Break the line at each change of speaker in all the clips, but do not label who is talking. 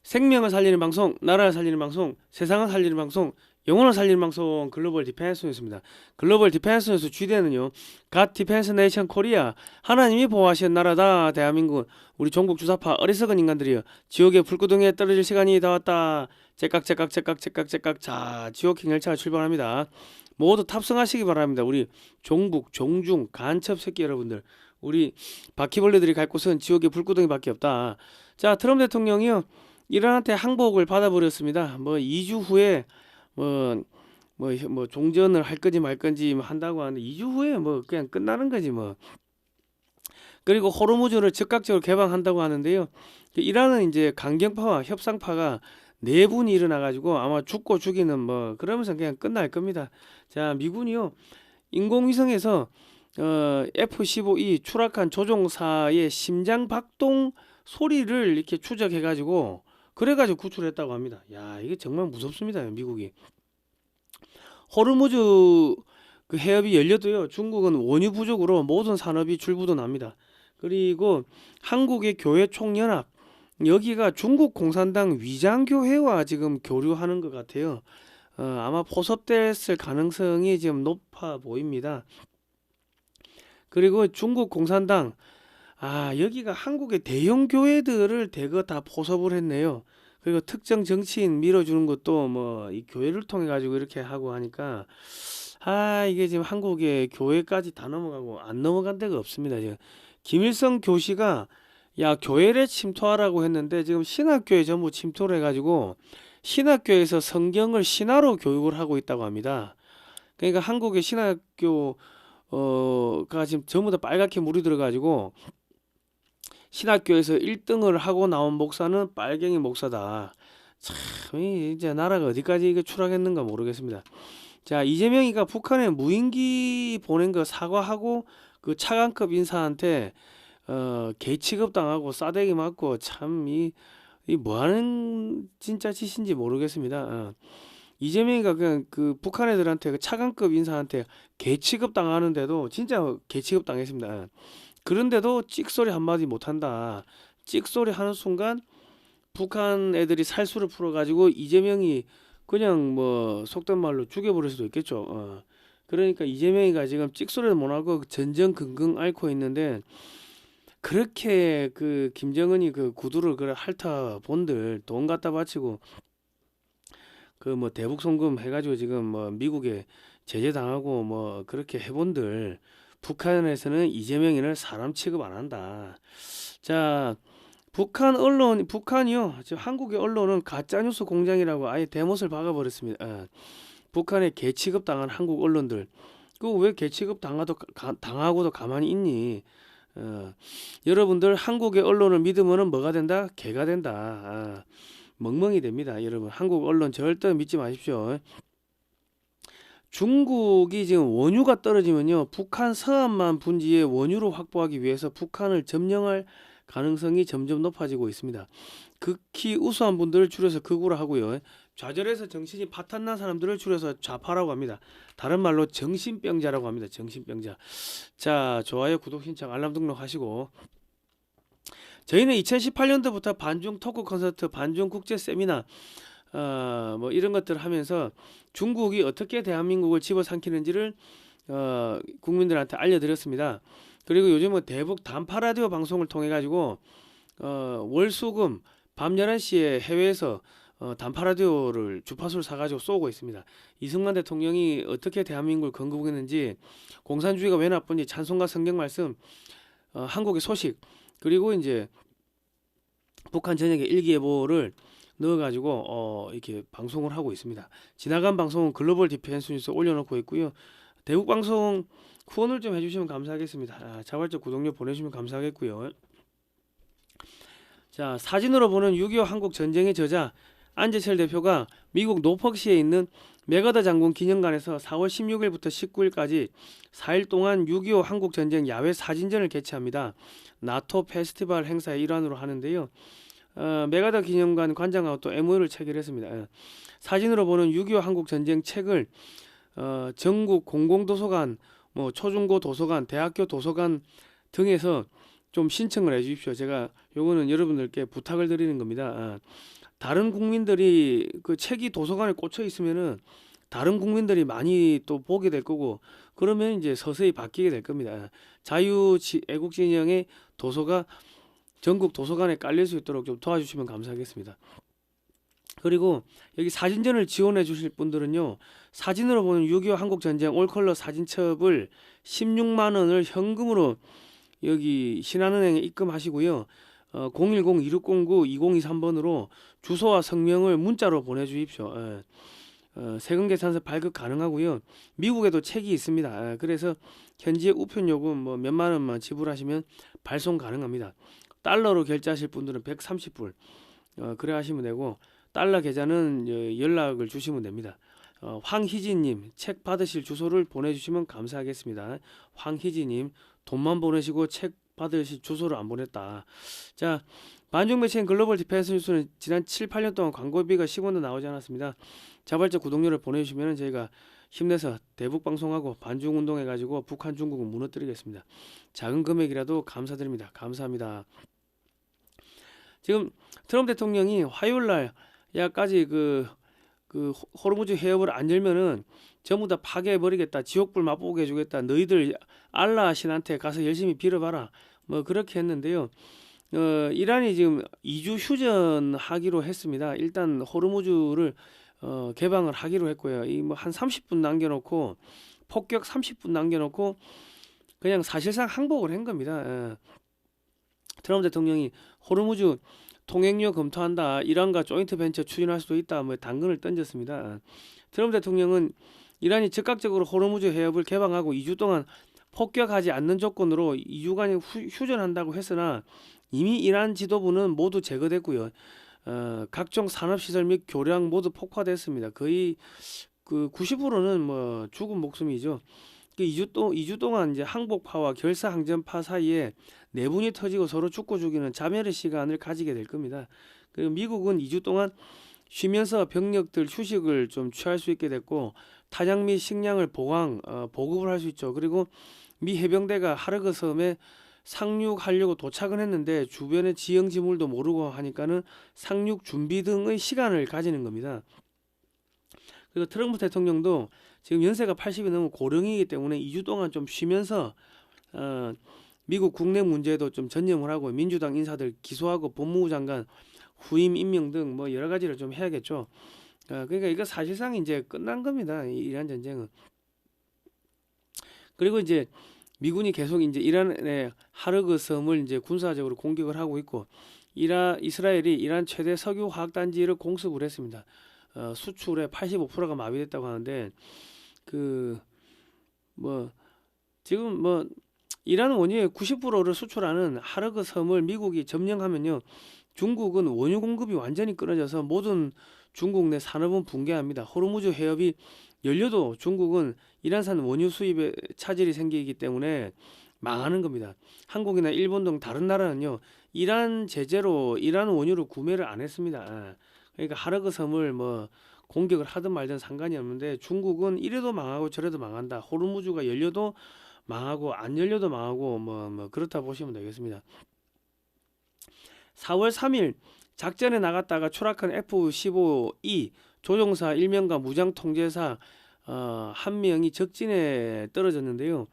생명을 살리는 방송, 나라를 살리는 방송, 세상을 살리는 방송, 영혼을 살리는 방송 글로벌 디펜스 뉴스입니다. 글로벌 디펜스 뉴스 주제는요. 갓 디펜스 네이션 코리아 하나님이 보호하신 나라다 대한민국 우리 종북 주사파 어리석은 인간들이여 지옥의 불구덩이에 떨어질 시간이 다 왔다. 째깍째깍째깍째깍째깍 자 지옥행 열차가 출발합니다. 모두 탑승하시기 바랍니다. 우리 종북 종중 간첩 새끼 여러분들 우리 바퀴벌레들이 갈 곳은 지옥의 불구덩이밖에 없다. 자 트럼프 대통령이요. 이란한테 항복을 받아버렸습니다. 뭐 2주 후에 뭐 종전을 할 건지 말 건지 뭐 한다고 하는데 2주 후에 뭐 그냥 끝나는 거지 뭐. 그리고 호르무즈를 즉각적으로 개방한다고 하는데요. 이란은 이제 강경파와 협상파가 내분이 일어나가지고 아마 죽고 죽이는 뭐 그러면서 그냥 끝날 겁니다. 자 미군이요 인공위성에서 F-15E 추락한 조종사의 심장 박동 소리를 이렇게 추적해가지고 그래가지고 구출했다고 합니다. 야 이게 정말 무섭습니다. 미국이 호르무즈 그 해협이 열려도요. 중국은 원유 부족으로 모든 산업이 줄부도납니다. 그리고 한국의 교회 총연합 여기가 중국 공산당 위장교회와 지금 교류하는 것 같아요. 아마 포섭됐을 가능성이 지금 높아 보입니다. 그리고 중국 공산당 여기가 한국의 대형 교회들을 대거 다 포섭을 했네요. 그리고 특정 정치인 밀어주는 것도 뭐 이 교회를 통해 가지고 이렇게 하고 하니까 이게 지금 한국의 교회까지 다 넘어가고 안 넘어간 데가 없습니다. 지금 김일성 교시가 야 교회를 침투하라고 했는데 지금 신학교에 전부 침투를 해가지고 신학교에서 성경을 신화로 교육을 하고 있다고 합니다. 그러니까 한국의 신학교가 지금 전부 다 빨갛게 물이 들어가지고 신학교에서 1등을 하고 나온 목사는 빨갱이 목사다. 참 이제 나라가 어디까지 이거 추락했는가 모르겠습니다. 자 이재명이가 북한에 무인기 보낸 거 사과하고 그 차관급 인사한테 개 취급당하고 싸대기 맞고 참 이 뭐하는 진짜 짓인지 모르겠습니다. 이재명이가 그냥 그 북한 애들한테 그 차관급 인사한테 개 취급당하는데도 진짜 개 취급당했습니다. 그런데도 찍소리 한마디 못한다. 찍소리 하는 순간 북한 애들이 살수를 풀어가지고 이재명이 그냥 뭐 속된 말로 죽여버릴 수도 있겠죠. 그러니까 이재명이가 지금 찍소리를 못하고 전전긍긍 앓고 있는데 그렇게 그 김정은이 그 구두를 그래 핥아 본들 돈 갖다 바치고 그 뭐 대북 송금 해가지고 지금 뭐 미국에 제재 당하고 뭐 그렇게 해본들 북한에서는 이재명이를 사람 취급 안 한다. 자 북한이요 지금 한국의 언론은 가짜뉴스 공장이라고 아예 대못을 박아버렸습니다. 북한에 개 취급당한 한국 언론들 그 왜 개 취급 당하고도 가만히 있니? 여러분들 한국의 언론을 믿으면 뭐가 된다? 개가 된다. 멍멍이 됩니다. 여러분 한국 언론 절대 믿지 마십시오. 중국이 지금 원유가 떨어지면요 북한 서안만 분지에 원유를 확보하기 위해서 북한을 점령할 가능성이 점점 높아지고 있습니다. 극히 우수한 분들을 줄여서 극우라 하고요. 좌절해서 정신이 파탄난 사람들을 줄여서 좌파라고 합니다. 다른 말로 정신병자라고 합니다. 정신병자. 자 좋아요 구독 신청 알람 등록하시고 저희는 2018년도부터 반중 토크 콘서트 반중 국제 세미나 뭐 이런 것들을 하면서 중국이 어떻게 대한민국을 집어삼키는지를 국민들한테 알려드렸습니다. 그리고 요즘은 대북 단파 라디오 방송을 통해 가지고 월수금 밤 11시에 해외에서 단파 라디오를 주파수를 사가지고 쏘고 있습니다. 이승만 대통령이 어떻게 대한민국을 건국했는지 공산주의가 왜 나쁜지 찬송가 성경 말씀 한국의 소식 그리고 이제 북한 전역의 일기예보를 넣어가지고 이렇게 방송을 하고 있습니다. 지나간 방송은 글로벌 디펜스 뉴스 올려놓고 있고요. 대북 방송 후원을 좀 해주시면 감사하겠습니다. 자발적 구독료 보내주시면 감사하겠고요. 자 사진으로 보는 6.25 한국 전쟁의 저자 안재철 대표가 미국 노퍽시에 있는 맥어더 장군 기념관에서 4월 16일부터 19일까지 4일 동안 6.25 한국 전쟁 야외 사진전을 개최합니다. 나토 페스티벌 행사의 일환으로 하는데요. 맥어더 기념관 관장하고 또 MOU를 체결했습니다. 사진으로 보는 6.25 한국 전쟁 책을 전국 공공도서관, 뭐 초중고 도서관, 대학교 도서관 등에서 좀 신청을 해 주십시오. 제가 요거는 여러분들께 부탁을 드리는 겁니다. 다른 국민들이 그 책이 도서관에 꽂혀 있으면은 다른 국민들이 많이 또 보게 될 거고, 그러면 이제 서서히 바뀌게 될 겁니다. 애국진영의 도서가 전국 도서관에 깔릴 수 있도록 좀 도와주시면 감사하겠습니다. 그리고 여기 사진전을 지원해 주실 분들은요, 사진으로 보는 6.25 한국전쟁 올컬러 사진첩을 16만 원을 현금으로 여기 신한은행에 입금하시고요. 010-2609-2023번으로 주소와 성명을 문자로 보내주십시오. 세금 계산서 발급 가능하고요. 미국에도 책이 있습니다. 그래서 현지의 우편 요금 뭐 몇만 원만 지불하시면 발송 가능합니다. 달러로 결제하실 분들은 130불 그래 하시면 되고, 달러 계좌는 연락을 주시면 됩니다. 황희진님, 책 받으실 주소를 보내주시면 감사하겠습니다. 황희진님, 돈만 보내시고 책 받으실 주소를 안 보냈다. 자, 반중매체인 글로벌 디펜스 뉴스는 지난 7, 8년 동안 광고비가 10원도 나오지 않았습니다. 자발적 구독료를 보내주시면 저희가 힘내서 대북 방송하고 반중 운동해가지고 북한 중국을 무너뜨리겠습니다. 작은 금액이라도 감사드립니다. 감사합니다. 지금 트럼프 대통령이 화요일날 야까지 그 호르무즈 해협을 안 열면은 전부 다 파괴해버리겠다, 지옥불 맛보게 해주겠다, 너희들 알라 신한테 가서 열심히 빌어봐라, 뭐 그렇게 했는데요. 이란이 지금 2주 휴전하기로 했습니다. 일단 호르무즈를 개방을 하기로 했고요. 이 뭐 한 30분 남겨놓고, 폭격 30분 남겨놓고 그냥 사실상 항복을 한 겁니다. 트럼프 대통령이 호르무즈 통행료 검토한다, 이란과 조인트 벤처 추진할 수도 있다, 뭐 당근을 던졌습니다. 트럼프 대통령은 이란이 즉각적으로 호르무즈 해협을 개방하고 2주 동안 폭격하지 않는 조건으로 2주간 휴전한다고 했으나 이미 이란 지도부는 모두 제거됐고요. 각종 산업시설 및 교량 모두 폭파됐습니다. 거의 그 90%는 뭐 죽은 목숨이죠. 2주 동안 이제 항복파와 결사항전파 사이에 내분이 터지고 서로 죽고 죽이는 자멸의 시간을 가지게 될 겁니다. 그리고 미국은 2주 동안 쉬면서 병력들 휴식을 좀 취할 수 있게 됐고, 타작 및 식량을 보급을 할 수 있죠. 그리고 미 해병대가 하르그 섬에 상륙하려고 도착은 했는데 주변의 지형 지물도 모르고 하니까는 상륙 준비 등의 시간을 가지는 겁니다. 그리고 트럼프 대통령도 지금 연세가 80이 넘은 고령이기 때문에 2주 동안 좀 쉬면서 미국 국내 문제에도 좀 전념을 하고, 민주당 인사들 기소하고 법무부 장관 후임 임명 등 뭐 여러 가지를 좀 해야겠죠. 그러니까 이거 사실상 이제 끝난 겁니다. 이란 전쟁은. 그리고 이제 미군이 계속 이제 이란의 하르그 섬을 이제 군사적으로 공격을 하고 있고, 이스라엘이 이란 최대 석유 화학 단지를 공습을 했습니다. 수출의 85%가 마비됐다고 하는데, 지금 이란 원유의 90%를 수출하는 하르그 섬을 미국이 점령하면요, 중국은 원유 공급이 완전히 끊어져서 모든 중국 내 산업은 붕괴합니다. 호르무즈 해협이 열려도 중국은 이란산 원유 수입에 차질이 생기기 때문에 망하는 겁니다. 한국이나 일본 등 다른 나라는요, 이란 제재로 이란 원유를 구매를 안 했습니다. 그러니까 하르그 섬을 뭐 공격을 하든 말든 상관이 없는데, 중국은 이래도 망하고 저래도 망한다. 호르무즈가 열려도 망하고 안 열려도 망하고 뭐 그렇다 보시면 되겠습니다. 4월 3일 작전에 나갔다가 추락한 F-15E 조종사 1명과 무장 통제사 1명이 적진에 떨어졌는데요.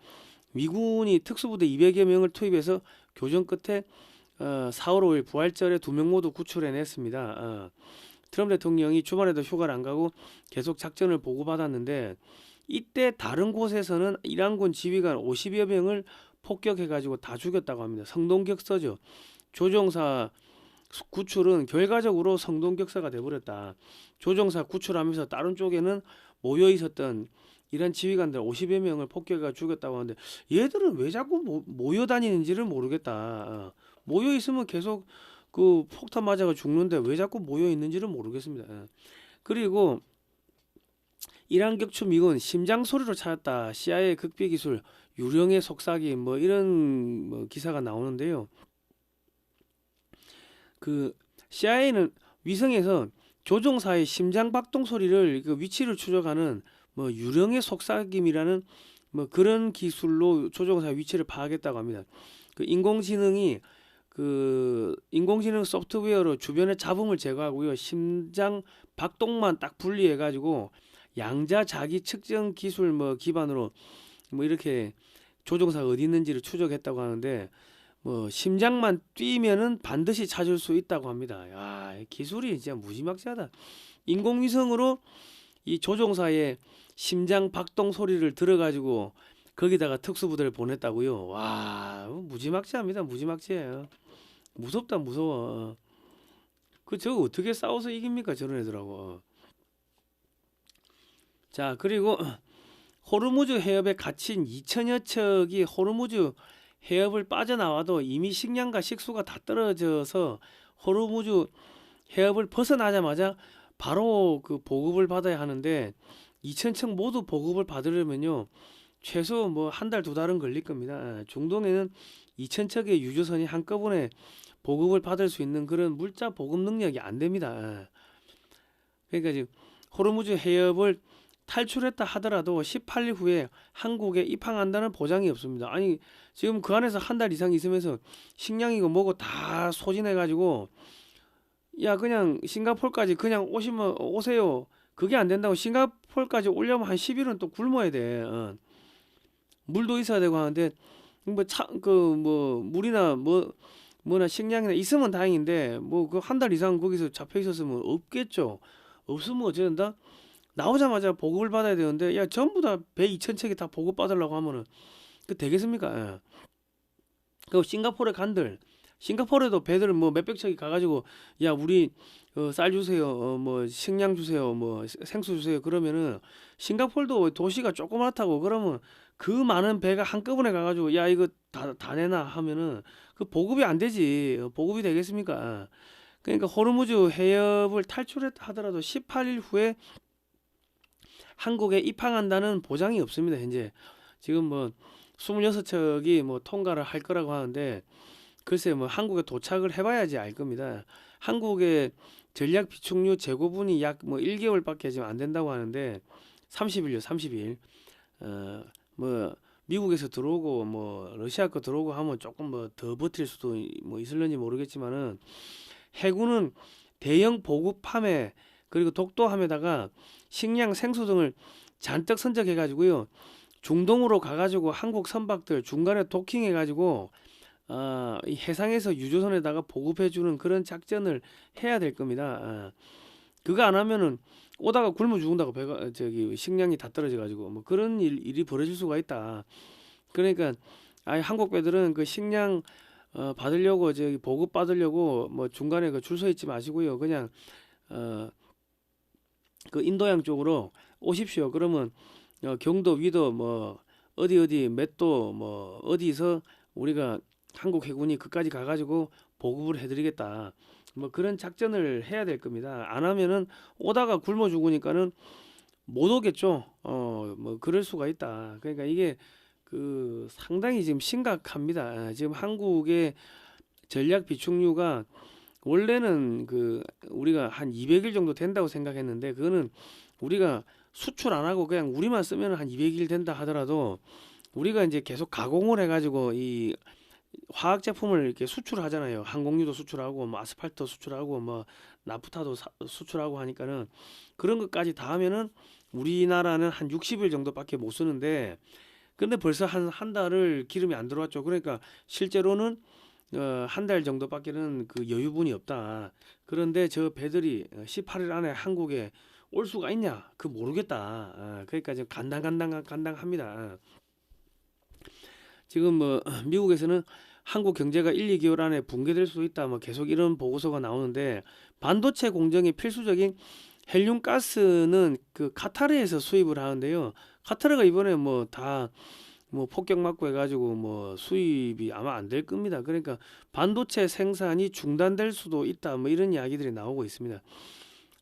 미군이 특수부대 200여 명을 투입해서 교전 끝에 4월 5일 부활절에 2명 모두 구출해냈습니다. 트럼프 대통령이 주말에도 휴가를 안 가고 계속 작전을 보고받았는데, 이때 다른 곳에서는 이란군 지휘관 50여 명을 폭격해가지고 다 죽였다고 합니다. 성동격서죠. 조종사 구출은 결과적으로 성동격사가 돼버렸다. 조종사 구출하면서 다른 쪽에는 모여 있었던 이란 지휘관들 50여 명을 폭격해 죽였다고 하는데, 얘들은 왜 자꾸 모여 다니는지를 모르겠다. 모여 있으면 계속 그 폭탄 맞아가 죽는데 왜 자꾸 모여 있는지를 모르겠습니다. 그리고 이란 격추 미군 심장 소리로 찾았다. CIA 극비 기술 유령의 속삭임 뭐 이런 뭐 기사가 나오는데요. 그 CIA는 위성에서 조종사의 심장 박동 소리를 그 위치를 추적하는 뭐 유령의 속삭임이라는 뭐 그런 기술로 조종사의 위치를 파악했다고 합니다. 그 인공지능 소프트웨어로 주변의 잡음을 제거하고요. 심장 박동만 딱 분리해 가지고 양자 자기 측정 기술 뭐 기반으로 뭐 이렇게 조종사가 어디 있는지를 추적했다고 하는데 뭐 심장만 뛰면은 반드시 찾을 수 있다고 합니다. 야, 기술이 진짜 무지막지하다. 인공위성으로 이 조종사의 심장 박동 소리를 들어가지고 거기다가 특수부대를 보냈다고요. 와, 무지막지합니다. 무지막지해요. 무섭다, 무서워. 그 저거 어떻게 싸워서 이깁니까, 저런 애들하고. 자, 그리고 호르무즈 해협에 갇힌 2천여 척이 호르무즈 해협을 빠져나와도 이미 식량과 식수가 다 떨어져서 호르무즈 해협을 벗어나자마자 바로 그 보급을 받아야 하는데 2,000척 모두 보급을 받으려면요 최소 뭐 한 달 두 달은 걸릴 겁니다. 중동에는 2,000척의 유조선이 한꺼번에 보급을 받을 수 있는 그런 물자 보급 능력이 안 됩니다. 그러니까 지금 호르무즈 해협을 탈출했다 하더라도 18일 후에 한국에 입항한다는 보장이 없습니다. 아니 지금 그 안에서 한 달 이상 있으면서 식량이고 뭐고 다 소진해가지고 야 그냥 싱가포르까지 그냥 오시면 오세요. 그게 안 된다고 싱가포르까지 오려면 한 10일은 또 굶어야 돼. 물도 있어야 되고 하는데 뭐 차 그 뭐 물이나 뭐나 식량이나 있으면 다행인데 뭐 그 한 달 이상 거기서 잡혀 있었으면 없겠죠. 없으면 어쩌는다? 나오자마자 보급을 받아야 되는데 야 전부 다 배 2,000척이 다 보급 받으려고 하면은 그 되겠습니까? 예. 그 싱가포르에 간들 싱가포르에도 배들 뭐 몇백 척이 가가지고 야 우리 쌀 주세요 뭐 식량 주세요 뭐 생수 주세요 그러면은 싱가포르도 도시가 조그맣다고 그러면 그 많은 배가 한꺼번에 가가지고 야 이거 다 내놔 하면은 그 보급이 안 되지. 보급이 되겠습니까? 그러니까 호르무즈 해협을 탈출했다 하더라도 18일 후에 한국에 입항한다는 보장이 없습니다. 현재 지금 뭐 26척이 뭐 통과를 할 거라고 하는데 글쎄 뭐 한국에 도착을 해봐야지 알 겁니다. 한국의 전략 비축유 재고분이 약 뭐 1개월밖에 지금 안 된다고 하는데 30일요, 30일. 뭐 미국에서 들어오고 뭐 러시아 거 들어오고 하면 조금 뭐 더 버틸 수도 뭐 있을런지 모르겠지만은 해군은 대형 보급함에 그리고 독도함에다가 식량, 생수 등을 잔뜩 선적해 가지고요. 중동으로 가가지고 한국 선박들 중간에 도킹해 가지고 이 해상에서 유조선에다가 보급해주는 그런 작전을 해야 될 겁니다. 그거 안 하면은 오다가 굶어 죽는다고 배가 저기 식량이 다 떨어져 가지고 뭐 그런 일이 벌어질 수가 있다. 그러니까 한국 배들은 그 식량 받으려고 저기 보급 받으려고 뭐 중간에 그 줄 서 있지 마시고요. 그냥 그 인도양 쪽으로 오십시오. 그러면 경도 위도 뭐 어디 몇 도 뭐 어디서 우리가 한국 해군이 그까지 가가지고 보급을 해드리겠다. 뭐 그런 작전을 해야 될 겁니다. 안 하면은 오다가 굶어 죽으니까는 못 오겠죠. 뭐 그럴 수가 있다. 그러니까 이게 그 상당히 지금 심각합니다. 지금 한국의 전략 비축유가 원래는 그 우리가 한 200일 정도 된다고 생각했는데 그거는 우리가 수출 안 하고 그냥 우리만 쓰면 한 200일 된다 하더라도 우리가 이제 계속 가공을 해가지고 이 화학 제품을 이렇게 수출하잖아요. 항공유도 수출하고 뭐 아스팔트 수출하고 뭐 나프타도 수출하고 하니까는 그런 것까지 다 하면은 우리나라는 한 60일 정도밖에 못 쓰는데 근데 벌써 한 달을 기름이 안 들어왔죠. 그러니까 실제로는 한 달 정도밖에는 그 여유분이 없다. 그런데 저 배들이 18일 안에 한국에 올 수가 있냐? 그 모르겠다. 그러니까 지금 간당합니다. 지금 뭐 미국에서는 한국 경제가 1, 2개월 안에 붕괴될 수도 있다. 뭐 계속 이런 보고서가 나오는데 반도체 공정이 필수적인 헬륨 가스는 그 카타르에서 수입을 하는데요. 카타르가 이번에 뭐 다 뭐 폭격 맞고 해가지고 뭐 수입이 아마 안 될 겁니다. 그러니까 반도체 생산이 중단될 수도 있다. 뭐 이런 이야기들이 나오고 있습니다.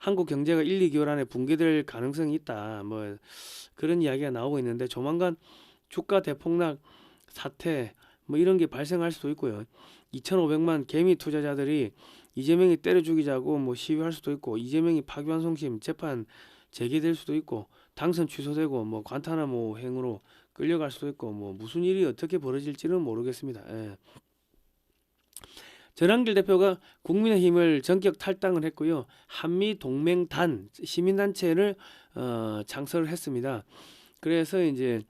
한국 경제가 1, 2개월 안에 붕괴될 가능성이 있다. 뭐 그런 이야기가 나오고 있는데 조만간 주가 대폭락 사태 뭐 이런 게 발생할 수도 있고요. 2,500만 개미 투자자들이 이재명이 때려 죽이자고 뭐 시위할 수도 있고 이재명이 파기환송심 재판 재개될 수도 있고 당선 취소되고 뭐 관타나모 행으로 끌려갈 수도 있고 뭐 무슨 일이 어떻게 벌어질지는 모르겠습니다. 예. 전한길 대표가 국민의힘을 전격 탈당을 했고요. 한미동맹단 시민단체를 창설을 했습니다. 그래서 이제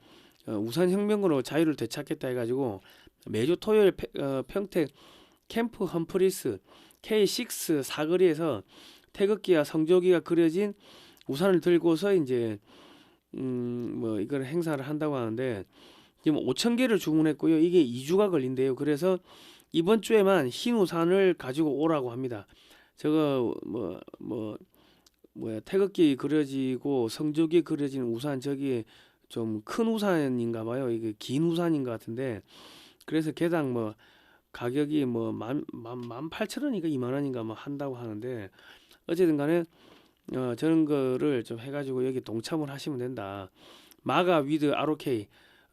우산혁명으로 자유를 되찾겠다 해가지고 매주 토요일 평택 캠프 험프리스 K6 사거리에서 태극기와 성조기가 그려진 우산을 들고서 이제 뭐 이걸 행사를 한다고 하는데 지금 5,000개를 주문했고요. 이게 2주가 걸린대요. 그래서 이번 주에만 흰 우산을 가지고 오라고 합니다. 저거 뭐야 태극기 그려지고 성조기 그려진 우산 저기 좀 큰 우산인가 봐요. 이게 긴 우산인 것 같은데 그래서 개당 뭐 가격이 뭐 18,000원인가 20,000원인가 뭐 한다고 하는데 어쨌든 간에 저런 거를 좀 해가지고 여기 동참을 하시면 된다. 마가 위드 ROK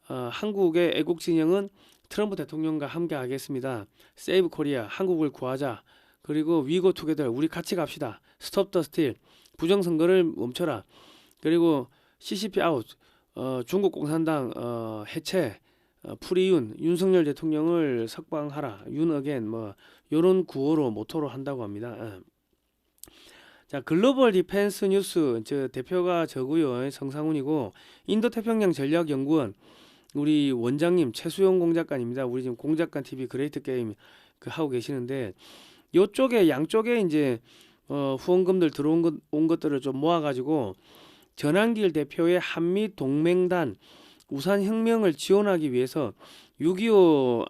한국의 애국 진영은 트럼프 대통령과 함께 하겠습니다. 세이브 코리아 한국을 구하자. 그리고 위고 투게더 우리 같이 갑시다. 스톱 더 스틸 부정선거를 멈춰라. 그리고 CCP 아웃 중국 공산당 해체 프리윤 윤석열 대통령을 석방하라. 윤 어겐 뭐 요런 구호로 모토로 한다고 합니다. 자 글로벌 디펜스 뉴스 저 대표가 저고요. 성상훈이고 인도태평양 전략연구원 우리 원장님 최수영 공작가입니다. 우리 지금 공작가 TV 그레이트 게임 그 하고 계시는데 요쪽에 양쪽에 이제 후원금들 온 것들을 좀 모아가지고 전한길 대표의 한미 동맹단 우산혁명을 지원하기 위해서 6.25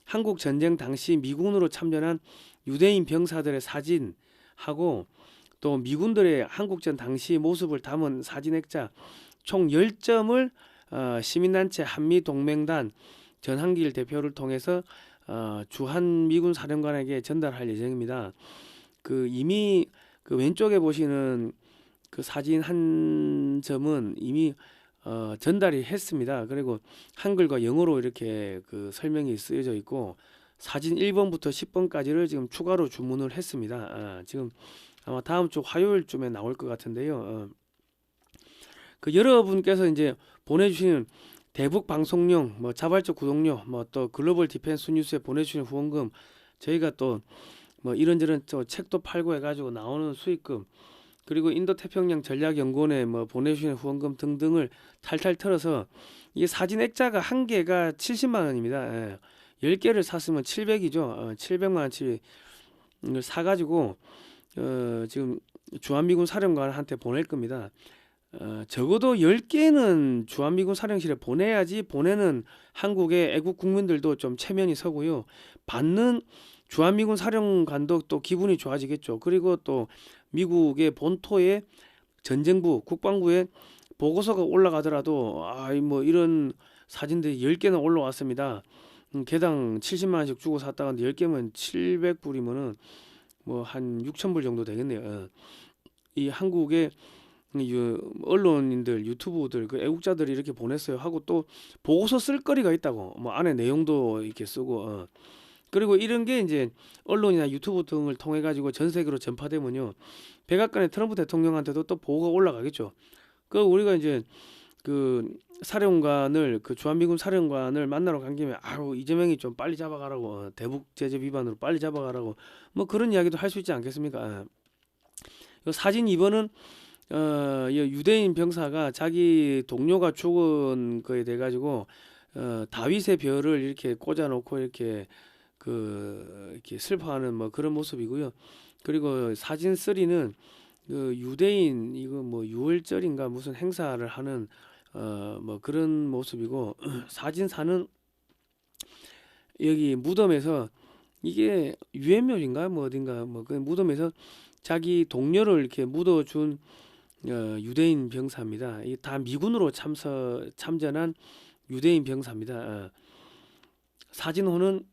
한국 전쟁 당시 미군으로 참전한 유대인 병사들의 사진하고 또 미군들의 한국전 당시 모습을 담은 사진 액자 총 10점을 시민단체 한미동맹단 전한길 대표를 통해서 주한 미군 사령관에게 전달할 예정입니다. 그 이미 그 왼쪽에 보시는 그 사진 한 점은 이미 전달이 했습니다. 그리고 한글과 영어로 이렇게 그 설명이 쓰여져 있고 사진 1번부터 10번까지를 지금 추가로 주문을 했습니다. 지금 아마 다음 주 화요일쯤에 나올 것 같은데요. 그 여러분께서 이제 보내주시는 대북 방송용, 뭐 자발적 구독료, 뭐 또 글로벌 디펜스 뉴스에 보내주시는 후원금, 저희가 또 뭐 이런저런 또 책도 팔고 해가지고 나오는 수익금, 그리고 인도 태평양 전략연구원에 뭐 보내주시는 후원금 등등을 탈탈 털어서 이게 사진 액자가 한 개가 70만 원입니다. 10개를 샀으면 700이죠. 700만 원치를 사가지고 지금 주한미군 사령관한테 보낼 겁니다. 적어도 10개는 주한미군 사령실에 보내야지 보내는 한국의 애국 국민들도 좀 체면이 서고요. 받는 주한미군 사령관도 또 기분이 좋아지겠죠. 그리고 또 미국의 본토에 전쟁부, 국방부에 보고서가 올라가더라도 뭐 이런 사진들이 10개나 올라왔습니다. 개당 70만 원씩 주고 샀다가 10개면 700불이면은 뭐 한 6,000불 정도 되겠네요. 이 한국의 언론인들, 유튜브들, 그 애국자들이 이렇게 보냈어요. 하고 또 보고서 쓸 거리가 있다고. 뭐 안에 내용도 이렇게 쓰고. 그리고 이런 게 이제 언론이나 유튜브 등을 통해 가지고 전 세계로 전파되면요. 백악관의 트럼프 대통령한테도 또 보고가 올라가겠죠. 그 우리가 이제 그 사령관을 그 주한미군 사령관을 만나러 간 김에 이재명이 좀 빨리 잡아가라고 대북 제재 위반으로 빨리 잡아가라고 뭐 그런 이야기도 할 수 있지 않겠습니까? 사진 2번은 유대인 병사가 자기 동료가 죽은 거에 대해 가지고 다윗의 별을 이렇게 꽂아놓고 이렇게 이렇게 슬퍼하는 뭐 그런 모습이고요. 그리고 사진 3는 그 유대인 이거 뭐 6월절인가 무슨 행사를 하는 뭐 그런 모습이고 사진 4는 여기 무덤에서 이게 유해묘인가 뭐 어딘가 뭐 그 무덤에서 자기 동료를 이렇게 묻어준 유대인 병사입니다. 이게 다 미군으로 참전한 유대인 병사입니다. 사진호는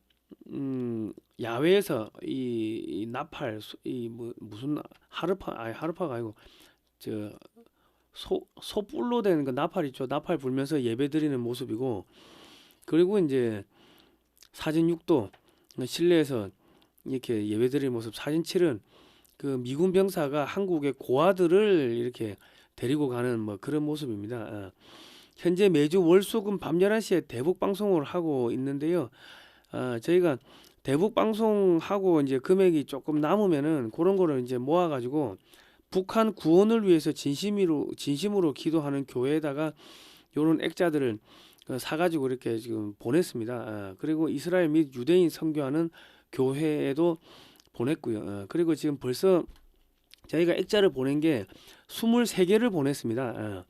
야외에서 이 나팔 뭐 무슨 하르파가 아니고 저 소뿔로 된 그 나팔 있죠. 나팔 불면서 예배 드리는 모습이고 그리고 이제 사진 6도 실내에서 이렇게 예배 드리는 모습. 사진 7은 그 미군 병사가 한국의 고아들을 이렇게 데리고 가는 뭐 그런 모습입니다. 현재 매주 월수금 밤 11시에 대북 방송을 하고 있는데요. 저희가 대북 방송하고 이제 금액이 조금 남으면은 그런 거를 이제 모아가지고 북한 구원을 위해서 진심으로 기도하는 교회에다가 요런 액자들을 사가지고 이렇게 지금 보냈습니다. 그리고 이스라엘 및 유대인 선교하는 교회에도 보냈고요. 그리고 지금 벌써 저희가 액자를 보낸 게 23개를 보냈습니다.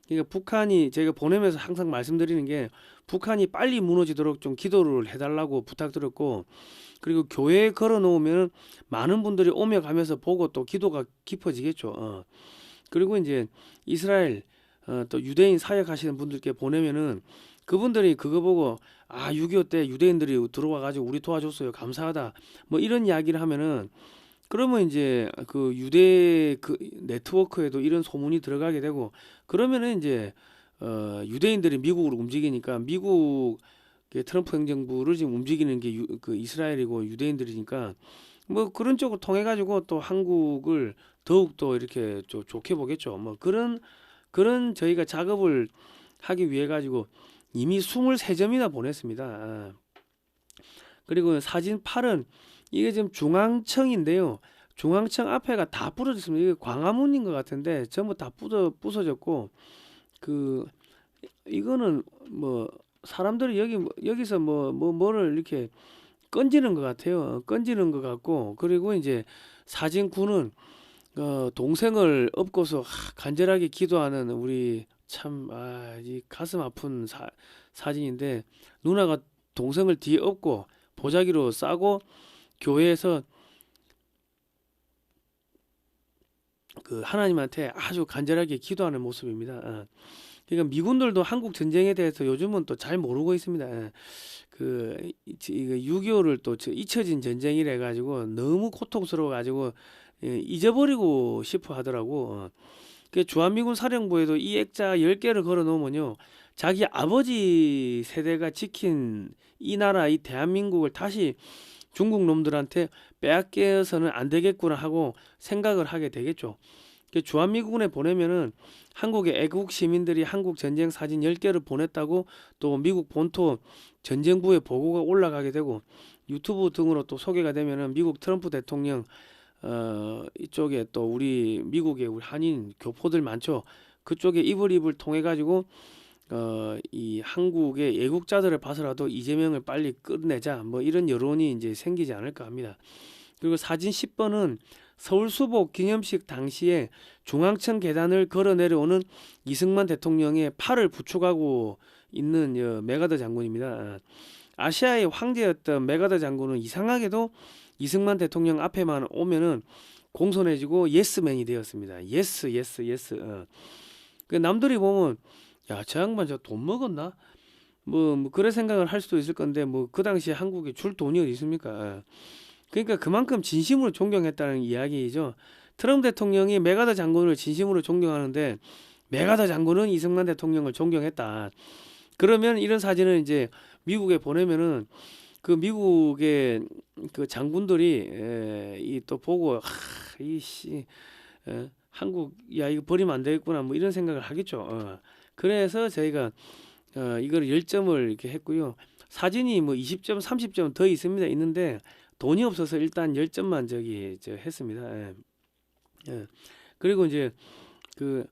그러니까 북한이 저희가 보내면서 항상 말씀드리는 게 북한이 빨리 무너지도록 좀 기도를 해달라고 부탁드렸고, 그리고 교회에 걸어 놓으면 많은 분들이 오며 가면서 보고 또 기도가 깊어지겠죠. 그리고 이제 이스라엘 또 유대인 사역하시는 분들께 보내면은 그분들이 그거 보고 6.25 때 유대인들이 들어와 가지고 우리 도와줬어요, 감사하다, 뭐 이런 이야기를 하면은, 그러면 이제 그 유대 그 네트워크에도 이런 소문이 들어가게 되고, 그러면은 이제 유대인들이 미국으로 움직이니까 미국 트럼프 행정부를 지금 움직이는 게 그 이스라엘이고 유대인들이니까 뭐 그런 쪽으로 통해 가지고 또 한국을 더욱 더 이렇게 좋게 보겠죠. 뭐 그런 저희가 작업을 하기 위해 가지고 이미 23점이나 보냈습니다. 그리고 사진 8은 이게 지금 중앙청인데요. 중앙청 앞에가 다 부러졌습니다. 이게 광화문인 것 같은데 전부 다 부서졌고, 그 이거는 뭐 사람들이 여기서 뭐를 이렇게 건지는 것 같아요. 건지는 것 같고, 그리고 이제 사진 9는 동생을 업고서 간절하게 기도하는 우리 참 이 가슴 아픈 사진인데, 누나가 동생을 뒤에 업고 보자기로 싸고 교회에서 그 하나님한테 아주 간절하게 기도하는 모습입니다. 그러니까 미군들도 한국 전쟁에 대해서 요즘은 또 잘 모르고 있습니다. 그 6.25를 또 잊혀진 전쟁이라 가지고 너무 고통스러워 가지고 잊어버리고 싶어 하더라고. 그 주한미군 사령부에도 이 액자 10개를 걸어 놓으면요, 자기 아버지 세대가 지킨 이 나라, 이 대한민국을 다시 중국 놈들한테 빼앗겨서는 안 되겠구나 하고 생각을 하게 되겠죠. 주한미군에 보내면은 한국의 애국 시민들이 한국 전쟁 사진 10개를 보냈다고 또 미국 본토 전쟁부에 보고가 올라가게 되고, 유튜브 등으로 또 소개가 되면은 미국 트럼프 대통령 이쪽에 또 우리 미국의 우리 한인 교포들 많죠. 그쪽에 이불 통해 가지고 이 한국의 애국자들을 봐서라도 이재명을 빨리 끝내자, 뭐 이런 여론이 이제 생기지 않을까 합니다. 그리고 사진 10번은 서울 수복 기념식 당시에 중앙청 계단을 걸어 내려오는 이승만 대통령의 팔을 부축하고 있는 메가더 장군입니다. 아시아의 황제였던 메가더 장군은 이상하게도 이승만 대통령 앞에만 오면은 공손해지고 예스맨이 되었습니다. 예스. 그 남들이 보면 야, 저 양반 저 돈 먹었나? 뭐 그런 생각을 할 수도 있을 건데, 뭐 그 당시에 한국에 줄 돈이 어디 있습니까? 그러니까 그만큼 진심으로 존경했다는 이야기이죠. 트럼프 대통령이 메가더 장군을 진심으로 존경하는데 메가더 장군은 이승만 대통령을 존경했다. 그러면 이런 사진을 이제 미국에 보내면은 그 미국의 그 장군들이 이 또 보고 이씨 한국 야 이거 버리면 안 되겠구나 뭐 이런 생각을 하겠죠. 그래서 저희가 이걸 10점을 이렇게 했고요. 사진이 뭐 20점, 30점 더 있는데 돈이 없어서 일단 10점만 했습니다. 그리고 이제 그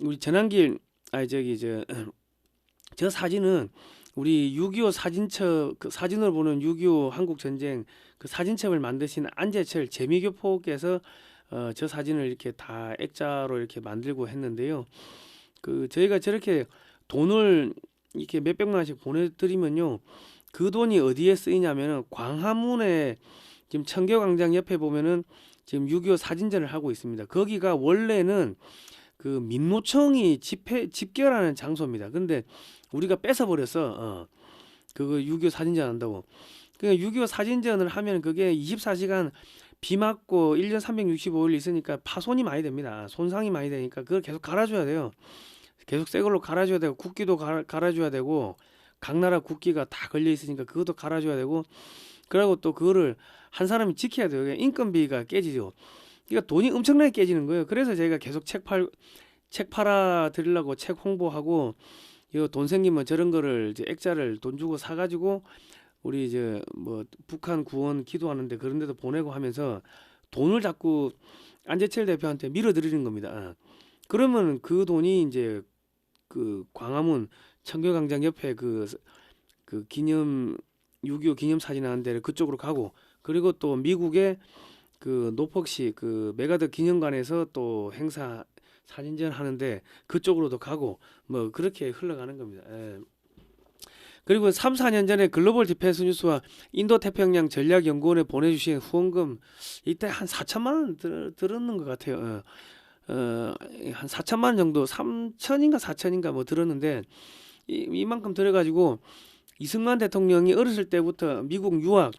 우리 전환길 저 사진은 우리 6.25 사진첩, 그 사진을 보는 6.25 한국 전쟁 그 사진첩을 만드신 안재철 재미교포께서 저 사진을 이렇게 다 액자로 이렇게 만들고 했는데요. 그 저희가 저렇게 돈을 이렇게 몇백만 원씩 보내드리면요, 그 돈이 어디에 쓰이냐면은 광화문에 지금 청계광장 옆에 보면은 지금 6.25 사진전을 하고 있습니다. 거기가 원래는 그 민노총이 집결하는 장소입니다. 근데 우리가 뺏어버렸어. 그거 6.25 사진전 한다고. 그러니까 6.25 사진전을 하면 그게 24시간 비 맞고 1년 365일 있으니까 파손이 많이 됩니다. 손상이 많이 되니까 그걸 계속 갈아줘야 돼요. 계속 새 걸로 갈아줘야 되고, 국기도 갈아줘야 되고, 각 나라 국기가 다 걸려 있으니까 그것도 갈아줘야 되고, 그리고 또 그거를 한 사람이 지켜야 돼요. 인건비가 깨지죠. 그러니까 돈이 엄청나게 깨지는 거예요. 그래서 제가 계속 책 팔아 드리려고 책 홍보하고 이거 돈 생기면 저런 거를 이제 액자를 돈 주고 사가지고 우리 이제 뭐 북한 구원 기도하는데 그런 데도 보내고 하면서 돈을 자꾸 안재철 대표한테 밀어드리는 겁니다. 그러면 그 돈이 이제 그 광화문 청교광장 옆에 그 기념 6.25 기념 사진 하는 데를 그쪽으로 가고, 그리고 또 미국의 그 노폭시 그 메가더 기념관에서 또 행사 사진전 하는데 그쪽으로도 가고 뭐 그렇게 흘러가는 겁니다. 예. 그리고 3, 4년 전에 글로벌 디펜스 뉴스와 인도 태평양 전략연구원에 보내주신 후원금 이때 한 4천만 원 들었는 것 같아요. 한 4천만 원 정도, 3천인가 4천인가 뭐 들었는데 이만큼 들어가지고 이승만 대통령이 어렸을 때부터 미국 유학,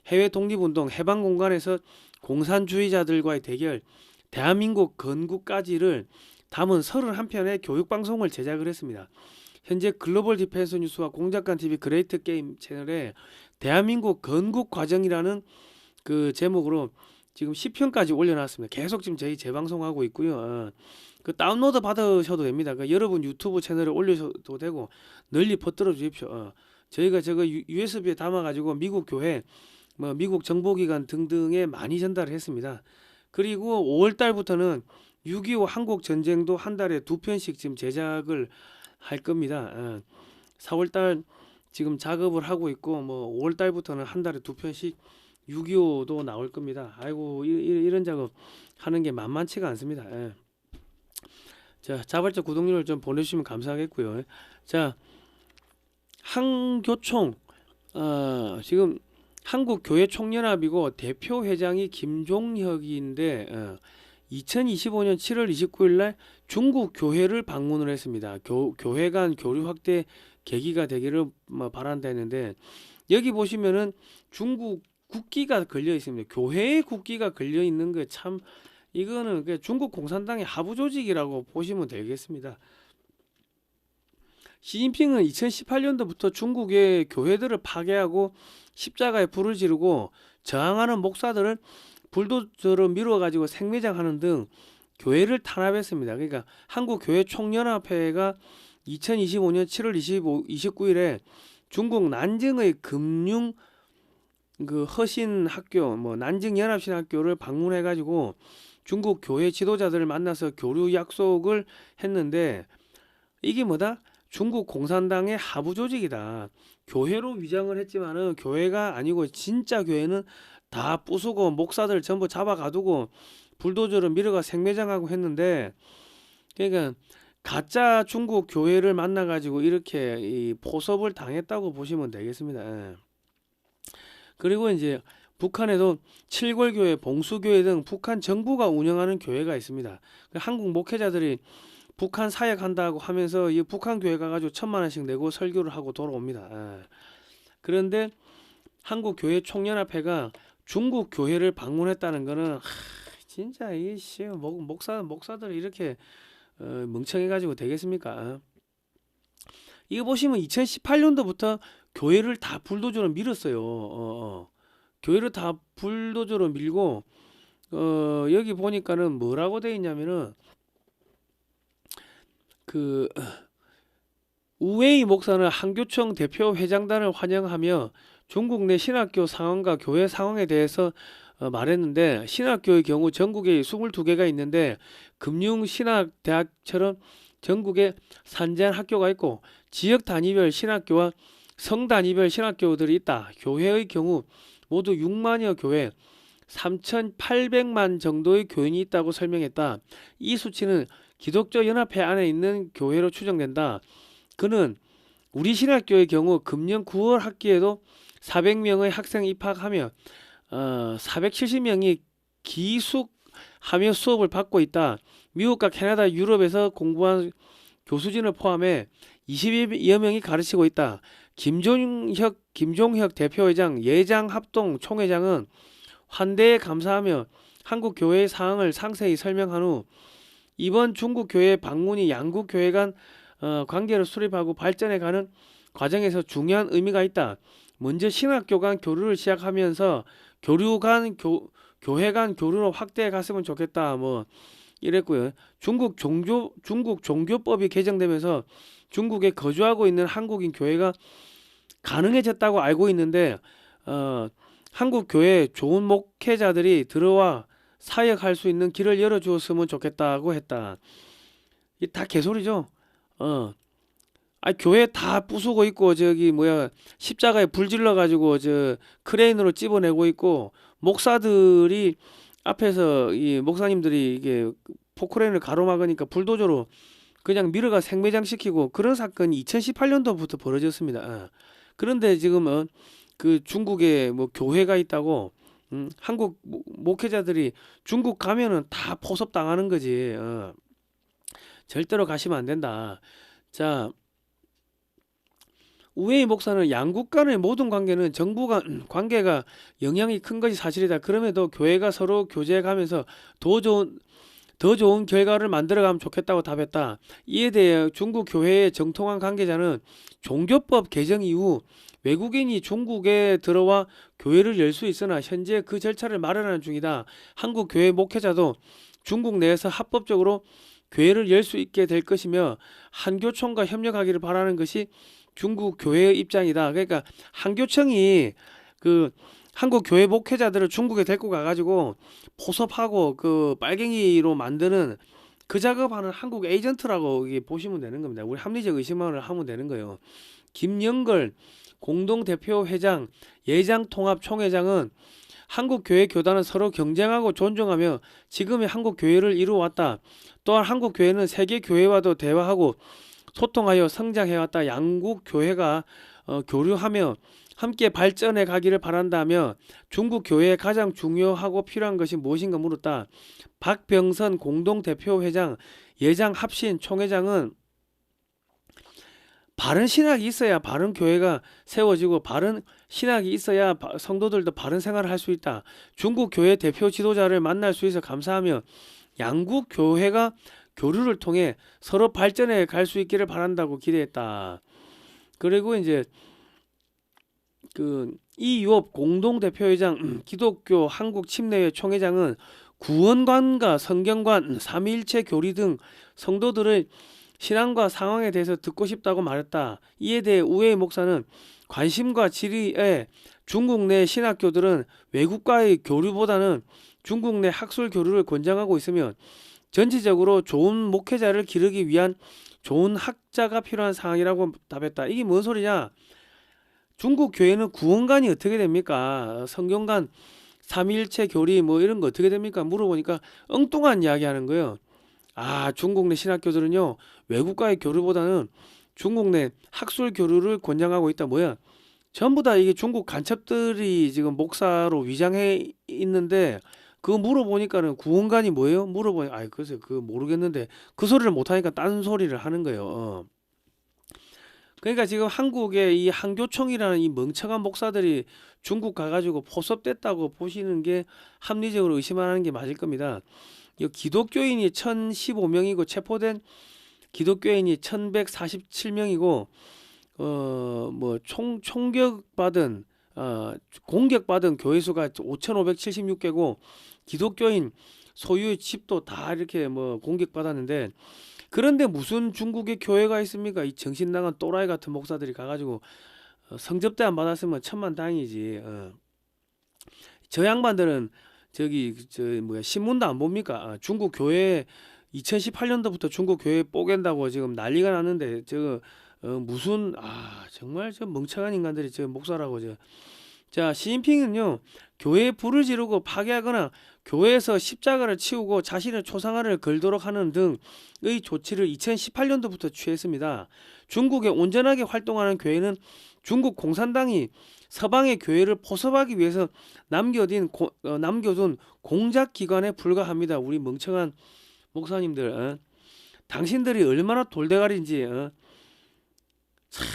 해외 독립운동, 해방공간에서 공산주의자들과의 대결, 대한민국 건국까지를 담은 31편의 교육방송을 제작을 했습니다. 현재 글로벌 디펜스 뉴스와 공작관 TV 그레이트 게임 채널에 대한민국 건국 과정이라는 그 제목으로 지금 10편까지 올려놨습니다. 계속 지금 저희 재방송하고 있고요. 그 다운로드 받으셔도 됩니다. 그 여러분 유튜브 채널에 올려도 되고 널리 퍼뜨려 주십시오. 저희가 저거 USB에 담아가지고 미국 교회, 뭐 미국 정보기관 등등에 많이 전달을 했습니다. 그리고 5월 달부터는 6.25 한국 전쟁도 한 달에 2편씩 지금 제작을 할 겁니다. 4월 달 지금 작업을 하고 있고 뭐 5월 달부터는 한 달에 2편씩 6.25도 나올 겁니다. 아이고 이런 작업 하는 게 만만치가 않습니다. 자, 자발적 구독률을 좀 보내주시면 감사하겠고요. 자, 한교총 지금 한국교회총연합이고 대표 회장이 김종혁인데 2025년 7월 29일 날 중국 교회를 방문을 했습니다. 교회 간 교류 확대 계기가 되기를 바란다 했는데, 여기 보시면은 중국 국기가 걸려 있습니다. 교회의 국기가 걸려 있는 게 참, 이거는 중국 공산당의 하부 조직이라고 보시면 되겠습니다. 시진핑은 2018년도부터 중국의 교회들을 파괴하고 십자가에 불을 지르고 저항하는 목사들을 불도저로 밀어가지고 생매장하는 등 교회를 탄압했습니다. 그러니까 한국교회총연합회가 2025년 7월 29일에 중국 난징의 금융 그 허신 학교, 뭐 난징 연합신 학교를 방문해가지고 중국 교회 지도자들을 만나서 교류 약속을 했는데, 이게 뭐다? 중국 공산당의 하부 조직이다. 교회로 위장을 했지만은 교회가 아니고 진짜 교회는 다 부수고 목사들 전부 잡아가두고 불도저로 밀어가 생매장하고 했는데, 그러니까 가짜 중국 교회를 만나가지고 이렇게 이 포섭을 당했다고 보시면 되겠습니다. 그리고 이제 북한에도 칠골교회, 봉수교회 등 북한 정부가 운영하는 교회가 있습니다. 한국 목회자들이 북한 사역한다고 하면서 이 북한 교회 가가지고 1,000만 원씩 내고 설교를 하고 돌아옵니다. 그런데 한국교회총연합회가 중국 교회를 방문했다는 거는 진짜 이 목사들 이렇게 멍청해가지고 되겠습니까? 이거 보시면 2018년도부터 교회를 다 불도저로 밀었어요. 교회를 다 불도저로 밀고 여기 보니까는 뭐라고 돼 있냐면은 그 우웨이 목사는 한교총 대표 회장단을 환영하며 중국 내 신학교 상황과 교회 상황에 대해서 말했는데, 신학교의 경우 전국에 22개가 있는데 금융신학대학처럼 전국에 산재한 학교가 있고 지역 단위별 신학교와 성 단위별 신학교들이 있다. 교회의 경우 모두 6만여 교회 3,800만 정도의 교인이 있다고 설명했다. 이 수치는 기독교 연합회 안에 있는 교회로 추정된다. 그는 우리 신학교의 경우 금년 9월 학기에도 400명의 학생이 입학하며 470명이 기숙하며 수업을 받고 있다. 미국과 캐나다, 유럽에서 공부한 교수진을 포함해 20여 명이 가르치고 있다. 김종혁 대표회장, 예장합동 총회장은 환대에 감사하며 한국 교회의 사항을 상세히 설명한 후 이번 중국 교회 방문이 양국 교회 간 관계를 수립하고 발전해가는 과정에서 중요한 의미가 있다. 먼저 신학교 간 교류를 시작하면서 교회 간 교류로 확대해 갔으면 좋겠다. 뭐 이랬고요. 중국 종교법이 개정되면서 중국에 거주하고 있는 한국인 교회가 가능해졌다고 알고 있는데 한국 교회에 좋은 목회자들이 들어와 사역할 수 있는 길을 열어주었으면 좋겠다고 했다. 이 다 개소리죠. 교회 다 부수고 있고 저기 뭐야 십자가에 불 질러 가지고 저 크레인으로 집어내고 있고 목사들이 앞에서 이 목사님들이 이게 포크레인을 가로막으니까 불도저로 그냥 밀어가 생매장 시키고 그런 사건이 2018년도부터 벌어졌습니다. 그런데 지금은 그 중국에 뭐 교회가 있다고 한국 목회자들이 중국 가면은 다 포섭당하는 거지. 절대로 가시면 안 된다. 자, 우웨이 목사는 양국 간의 모든 관계는 정부 간 관계가 영향이 큰 것이 사실이다. 그럼에도 교회가 서로 교제해가면서 더 좋은 결과를 만들어가면 좋겠다고 답했다. 이에 대해 중국 교회의 정통한 관계자는 종교법 개정 이후 외국인이 중국에 들어와 교회를 열 수 있으나 현재 그 절차를 마련하는 중이다. 한국 교회 목회자도 중국 내에서 합법적으로 교회를 열 수 있게 될 것이며 한교총과 협력하기를 바라는 것이 중국 교회의 입장이다. 그러니까 한교총이 그 한국 교회 목회자들을 중국에 데리고 가가지고 포섭하고 그 빨갱이로 만드는 그 작업하는 한국 에이전트라고 보시면 되는 겁니다. 우리 합리적 의심을 하면 되는 거예요. 김영걸 공동대표 회장, 예장통합총회장은 한국 교회 교단은 서로 경쟁하고 존중하며 지금의 한국 교회를 이루어왔다. 또한 한국 교회는 세계 교회와도 대화하고 소통하여 성장해왔다. 양국 교회가 교류하며 함께 발전해 가기를 바란다며 중국 교회에 가장 중요하고 필요한 것이 무엇인가 물었다. 박병선 공동대표회장, 예장합신 총회장은 바른 신학이 있어야 바른 교회가 세워지고 바른 신학이 있어야 성도들도 바른 생활을 할 수 있다. 중국 교회 대표 지도자를 만날 수 있어 감사하며 양국 교회가 교류를 통해 서로 발전해 갈 수 있기를 바란다고 기대했다. 그리고 이제 그 이유업 공동대표회장 기독교 한국 침례회 총회장은 구원관과 성경관, 삼위일체 교리 등 성도들의 신앙과 상황에 대해서 듣고 싶다고 말했다. 이에 대해 우웨이 목사는 관심과 질의에 중국 내 신학교들은 외국과의 교류보다는 중국 내 학술 교류를 권장하고 있으며 전체적으로 좋은 목회자를 기르기 위한 좋은 학자가 필요한 상황이라고 답했다. 이게 뭔 소리냐? 중국 교회는 구원관이 어떻게 됩니까? 성경관, 삼위일체 교리 뭐 이런 거 어떻게 됩니까? 물어보니까 엉뚱한 이야기 하는 거예요. 중국 내 신학교들은요 외국과의 교류보다는 중국 내 학술 교류를 권장하고 있다. 뭐야? 전부 다 이게 중국 간첩들이 지금 목사로 위장해 있는데 그거 물어보니까는 구원관이 뭐예요? 물어보니 글쎄 그거 모르겠는데 그 소리를 못하니까 딴 소리를 하는 거예요. 그러니까 지금 한국의 이 한교총이라는 이 멍청한 목사들이 중국 가가지고 포섭됐다고 보시는 게 합리적으로 의심하는 게 맞을 겁니다. 기독교인이 1015명이고 체포된 기독교인이 1147명이고 총격받은 공격받은 교회 수가 5576개고 기독교인 소유의 집도 다 이렇게 공격받았는데 그런데 무슨 중국에 교회가 있습니까? 이 정신 나간 또라이 같은 목사들이 가가지고 성접대 안 받았으면 천만다행이지. 저 양반들은 신문도 안 봅니까? 중국 교회 2018년도부터 중국 교회 뽀갠다고 지금 난리가 났는데 무슨 정말 저 멍청한 인간들이 저 목사라고 자 시진핑은요 교회에 불을 지르고 파괴하거나 교회에서 십자가를 치우고 자신의 초상화를 걸도록 하는 등의 조치를 2018년도부터 취했습니다. 중국에 온전하게 활동하는 교회는 중국 공산당이 서방의 교회를 포섭하기 위해서 남겨둔 공작기관에 불과합니다. 우리 멍청한 목사님들 당신들이 얼마나 돌대가리인지 참,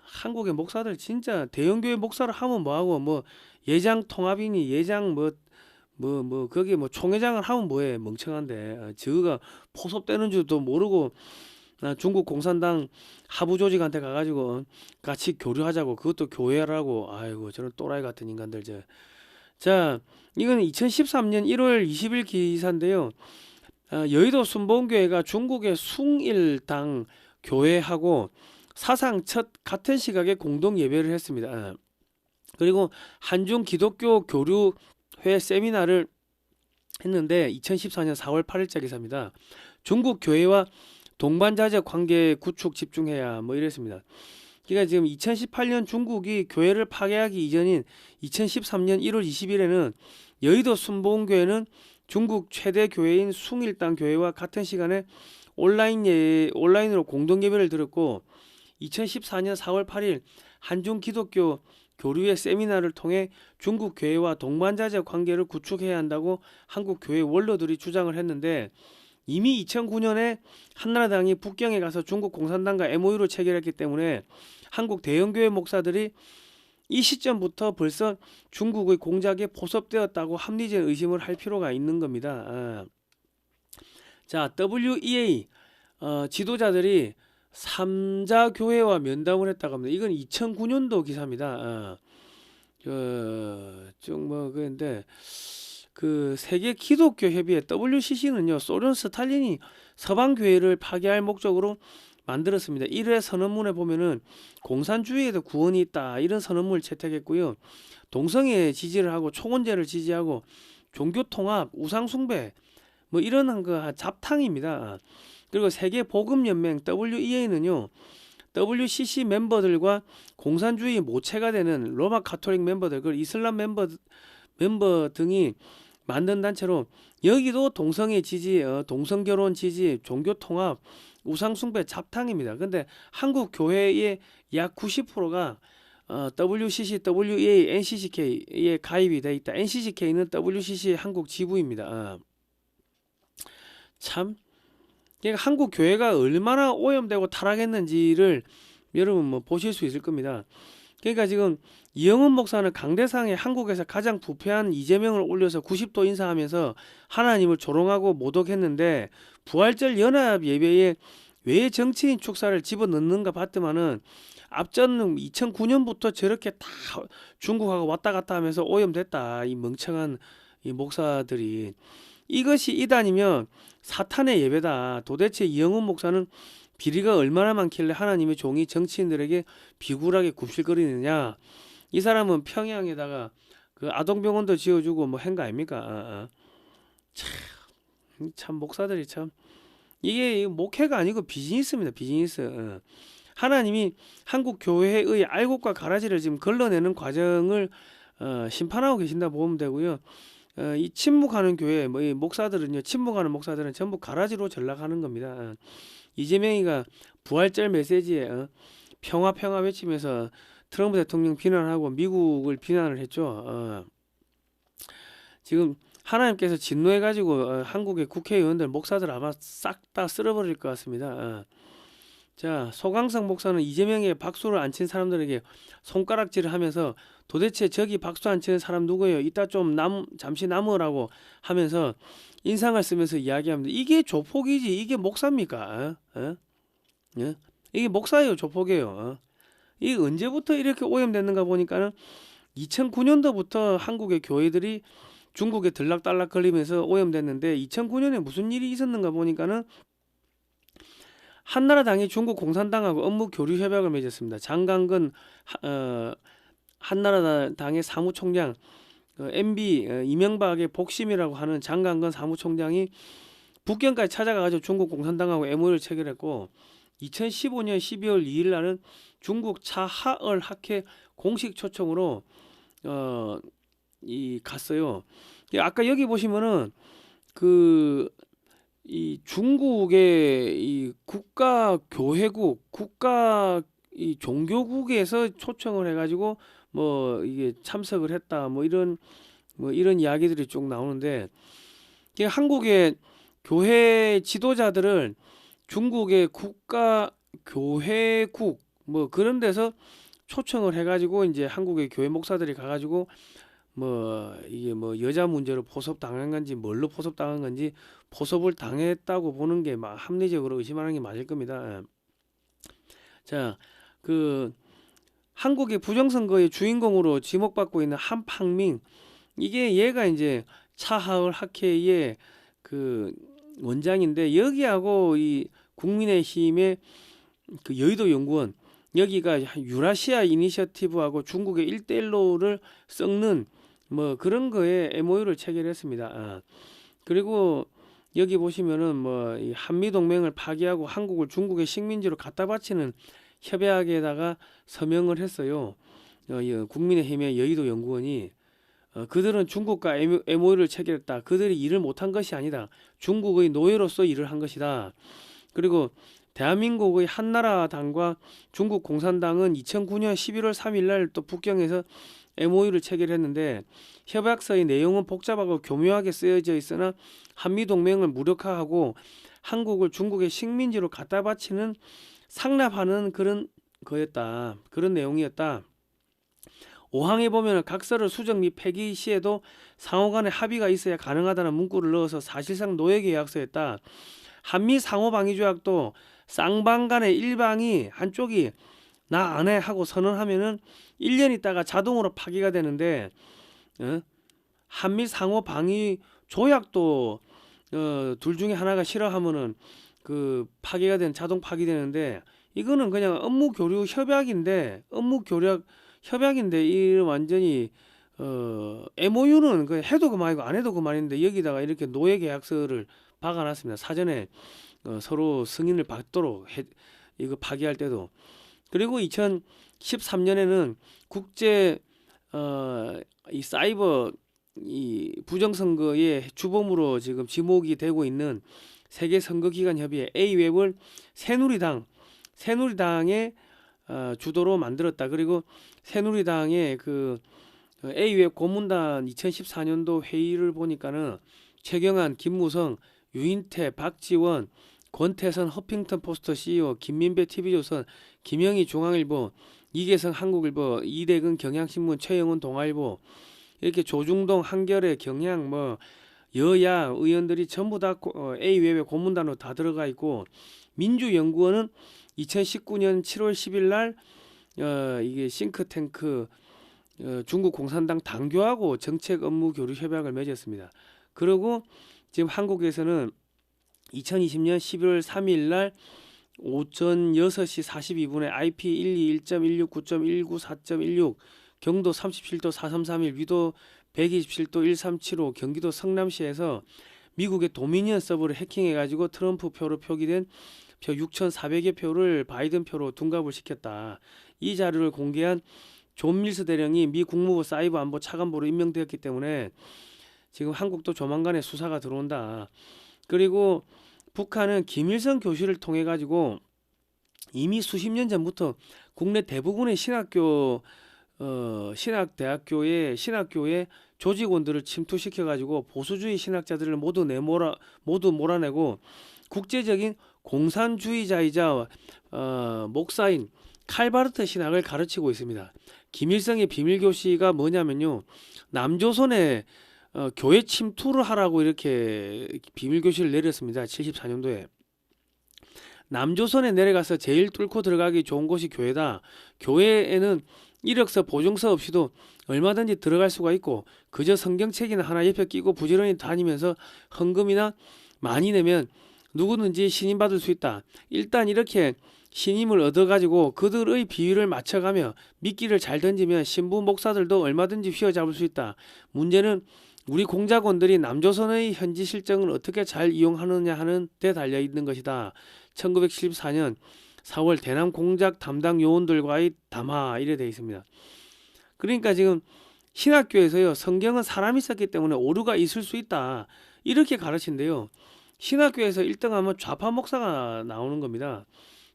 한국의 목사들 진짜 대형교회 목사를 하면 뭐하고 예장 통합이니 예장 거기 총회장을 하면 뭐해 멍청한데 저거가 포섭되는 줄도 모르고 중국 공산당 하부 조직한테 가가지고 같이 교류하자고 그것도 교회라고 저런 또라이 같은 인간들 자 이건 2013년 1월 20일 기사인데요. 여의도 순복음교회가 중국의 숭일당 교회하고 사상 첫 같은 시각에 공동 예배를 했습니다. 그리고 한중 기독교 교류회 세미나를 했는데 2014년 4월 8일자 기사입니다. 중국 교회와 동반자적 관계 구축 집중해야 뭐 이랬습니다. 그러니까 지금 2018년 중국이 교회를 파괴하기 이전인 2013년 1월 20일에는 여의도 순복음교회는 중국 최대 교회인 숭일당 교회와 같은 시간에 온라인으로 공동 예배를 드렸고 2014년 4월 8일 한중 기독교 교류의 세미나를 통해 중국 교회와 동반자적 관계를 구축해야 한다고 한국 교회 원로들이 주장을 했는데 이미 2009년에 한나라당이 북경에 가서 중국 공산당과 MOU를 체결했기 때문에 한국 대형교회 목사들이 이 시점부터 벌써 중국의 공작에 포섭되었다고 합리적 의심을 할 필요가 있는 겁니다. 자, WEA 지도자들이 3자 교회와 면담을 했다고 합니다. 이건 2009년도 기사입니다. 그런데 그 세계 기독교 협의회 WCC는요, 소련 스탈린이 서방 교회를 파괴할 목적으로 만들었습니다. 1회 선언문에 보면은 공산주의에도 구원이 있다 이런 선언문을 채택했고요. 동성애 지지를 하고 초혼제를 지지하고 종교 통합, 우상 숭배 뭐 이런 거 잡탕입니다. 그리고 세계 복음 연맹 WEA는요. WCC 멤버들과 공산주의 모체가 되는 로마 가톨릭 멤버들, 그 이슬람 멤버 등이 만든 단체로 여기도 동성애 지지, 동성결혼 지지, 종교 통합, 우상 숭배 잡탕입니다. 근데 한국 교회의 약 90%가 WCC, WEA, NCCK에 가입이 돼 있다. NCCK는 WCC 한국 지부입니다. 참 그러니까 한국 교회가 얼마나 오염되고 타락했는지를 여러분 뭐 보실 수 있을 겁니다. 그러니까 지금 이영훈 목사는 강대상에 한국에서 가장 부패한 이재명을 올려서 90도 인사하면서 하나님을 조롱하고 모독했는데 부활절 연합 예배에 왜 정치인 축사를 집어넣는가 봤더만은 앞전 2009년부터 저렇게 다 중국하고 왔다 갔다 하면서 오염됐다. 이 멍청한 이 목사들이. 이것이 이단이면 사탄의 예배다. 도대체 이영훈 목사는 비리가 얼마나 많길래 하나님의 종이 정치인들에게 비굴하게 굽실거리느냐. 이 사람은 평양에다가 그 아동병원도 지어주고 뭐 한 거 아닙니까? 참 목사들이 참 이게 목회가 아니고 비즈니스입니다. 비즈니스. 하나님이 한국 교회의 알곡과 가라지를 지금 걸러내는 과정을 심판하고 계신다 보면 되고요. 이 침묵하는 교회, 뭐 이 목사들은요, 침묵하는 목사들은 전부 가라지로 전락하는 겁니다. 이재명이가 부활절 메시지에 평화 외치면서 트럼프 대통령 비난하고 미국을 비난을 했죠. 지금 하나님께서 진노해가지고 한국의 국회의원들, 목사들 아마 싹 다 쓸어버릴 것 같습니다. 자, 소강성 목사는 이재명의 박수를 안 친 사람들에게 손가락질을 하면서 도대체 저기 박수 안 치는 사람 누구예요? 이따 좀 잠시 남으라고 하면서 인상을 쓰면서 이야기합니다. 이게 조폭이지 이게 목사입니까? 예? 이게 목사예요, 조폭이에요. 이게 언제부터 이렇게 오염됐는가 보니까는 2009년도부터 한국의 교회들이 중국에 들락달락 걸리면서 오염됐는데 2009년에 무슨 일이 있었는가 보니까는 한나라당이 중국 공산당하고 업무 교류 협약을 맺었습니다. 장강근 한나라당의 사무총장, MB 이명박의 복심이라고 하는 장강근 사무총장이 북경까지 찾아가가지고 중국 공산당하고 MOU를 체결했고 2015년 12월 2일 날은 중국 차하얼 학회 공식 초청으로 갔어요. 아까 여기 보시면은 이 중국의 이 국가 교회국, 이 종교국에서 초청을 해가지고 뭐 이게 참석을 했다, 뭐 이런 이야기들이 쭉 나오는데, 한국의 교회 지도자들을 중국의 국가 교회국 뭐 그런 데서 초청을 해가지고 이제 한국의 교회 목사들이 가가지고 뭐 이게 뭐 여자 문제로 포섭 당한 건지 뭘로 포섭 당한 건지 포섭을 당했다고 보는 게 합리적으로 의심하는 게 맞을 겁니다. 자, 한국의 부정선거의 주인공으로 지목받고 있는 한팡밍, 이게 얘가 이제 차하을 학회의 원장인데 여기하고 이 국민의힘의 그 여의도 연구원 여기가 유라시아 이니셔티브하고 중국의 1대1로를 섞는 뭐 그런 거에 MOU를 체결했습니다. 그리고 여기 보시면은 뭐 이 한미 동맹을 파기하고 한국을 중국의 식민지로 갖다 바치는 협약에다가 서명을 했어요. 국민의힘의 여의도 연구원이 그들은 중국과 MOU를 체결했다. 그들이 일을 못한 것이 아니다. 중국의 노예로서 일을 한 것이다. 그리고 대한민국의 한나라당과 중국 공산당은 2009년 11월 3일 날 또 북경에서 MOU를 체결했는데 협약서의 내용은 복잡하고 교묘하게 쓰여져 있으나 한미 동맹을 무력화하고 한국을 중국의 식민지로 갖다 바치는 상납하는 그런 거였다. 그런 내용이었다. 5항에 보면 각서를 수정 및 폐기 시에도 상호 간의 합의가 있어야 가능하다는 문구를 넣어서 사실상 노예계약서였다. 한미 상호방위조약도 쌍방 간의 일방이 한쪽이 나 안 해 하고 선언하면은 1년 있다가 자동으로 파기가 되는데 한미 상호방위 조약도 둘 중에 하나가 싫어하면은 그 파기가 된 자동 파기되는데 이거는 그냥 업무 교류 협약인데 이 완전히 MOU는 그 해도 그만이고 안 해도 그만인데 여기다가 이렇게 노예 계약서를 박아놨습니다. 사전에 서로 승인을 받도록 이거 파기할 때도. 그리고 2013년에는 국제 이 사이버 이 부정선거의 주범으로 지금 지목이 되고 있는 세계선거기관협의회 A웹을 새누리당의 주도로 만들었다. 그리고 새누리당의 그 A웹 고문단 2014년도 회의를 보니까는 최경환, 김무성, 유인태, 박지원, 권태선 허핑턴 포스터 CEO, 김민배 TV조선, 김영희 중앙일보, 이계성 한국일보, 이대근 경향신문, 최영훈 동아일보 이렇게 조중동 한겨레 경향 뭐 여야 의원들이 전부 다 A웹의 고문단으로 다 들어가 있고 민주연구원은 2019년 7월 10일 날 이게 싱크탱크 중국 공산당 당교하고 정책 업무 교류 협약을 맺었습니다. 그리고 지금 한국에서는 2020년 11월 3일 날 오전 6시 42분에 IP 121.169.194.16 경도 37도 4331 위도 127도 1375 경기도 성남시에서 미국의 도미니언 서버를 해킹해가지고 트럼프 표로 표기된 표 6,400여 표를 바이든 표로 둔갑을 시켰다. 이 자료를 공개한 존 밀스 대령이 미 국무부 사이버 안보 차관보로 임명되었기 때문에 지금 한국도 조만간에 수사가 들어온다. 그리고 북한은 김일성 교실을 통해 가지고 이미 수십 년 전부터 국내 대부분의 신학대학교의 조직원들을 침투시켜 가지고 보수주의 신학자들을 모두 몰아내고 국제적인 공산주의자이자 목사인 칼바르트 신학을 가르치고 있습니다. 김일성의 비밀교시가 뭐냐면요, 남조선에 교회 침투를 하라고 이렇게 비밀교시를 내렸습니다. 74년도에 남조선에 내려가서 제일 뚫고 들어가기 좋은 곳이 교회다. 교회에는 이력서 보증서 없이도 얼마든지 들어갈 수가 있고 그저 성경책이나 하나 옆에 끼고 부지런히 다니면서 헌금이나 많이 내면 누구든지 신임받을 수 있다. 일단 이렇게 신임을 얻어가지고 그들의 비위를 맞춰가며 미끼를 잘 던지면 신부 목사들도 얼마든지 휘어잡을 수 있다. 문제는 우리 공작원들이 남조선의 현지 실정을 어떻게 잘 이용하느냐 하는 데 달려있는 것이다. 1974년 4월 대남 공작 담당 요원들과의 담화 이래 되어 있습니다. 그러니까 지금 신학교에서요, 성경은 사람이 썼기 때문에 오류가 있을 수 있다 이렇게 가르친대요. 신학교에서 1등하면 좌파 목사가 나오는 겁니다.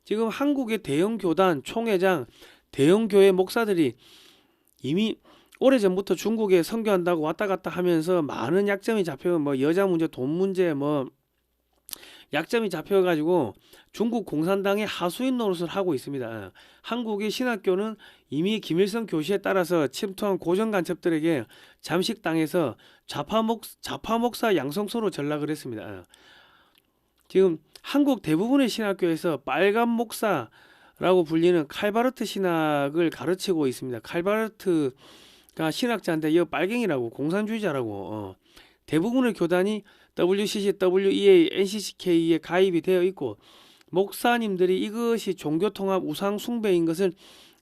지금 한국의 대형 교단 총회장, 대형 교회 목사들이 이미 오래전부터 중국에 선교한다고 왔다 갔다 하면서 많은 약점이 잡혀, 뭐 여자 문제, 돈 문제, 뭐 약점이 잡혀가지고 중국 공산당의 하수인 노릇을 하고 있습니다. 한국의 신학교는 이미 김일성 교시에 따라서 침투한 고정 간첩들에게 잠식당해서 좌파 목사 양성소로 전락을 했습니다. 지금 한국 대부분의 신학교에서 빨간 목사라고 불리는 칼바르트 신학을 가르치고 있습니다. 칼바르트가 신학자인데 이 빨갱이라고 공산주의자라고 대부분의 교단이 WCC, WEA, NCCK에 가입이 되어 있고 목사님들이 이것이 종교통합 우상숭배인 것을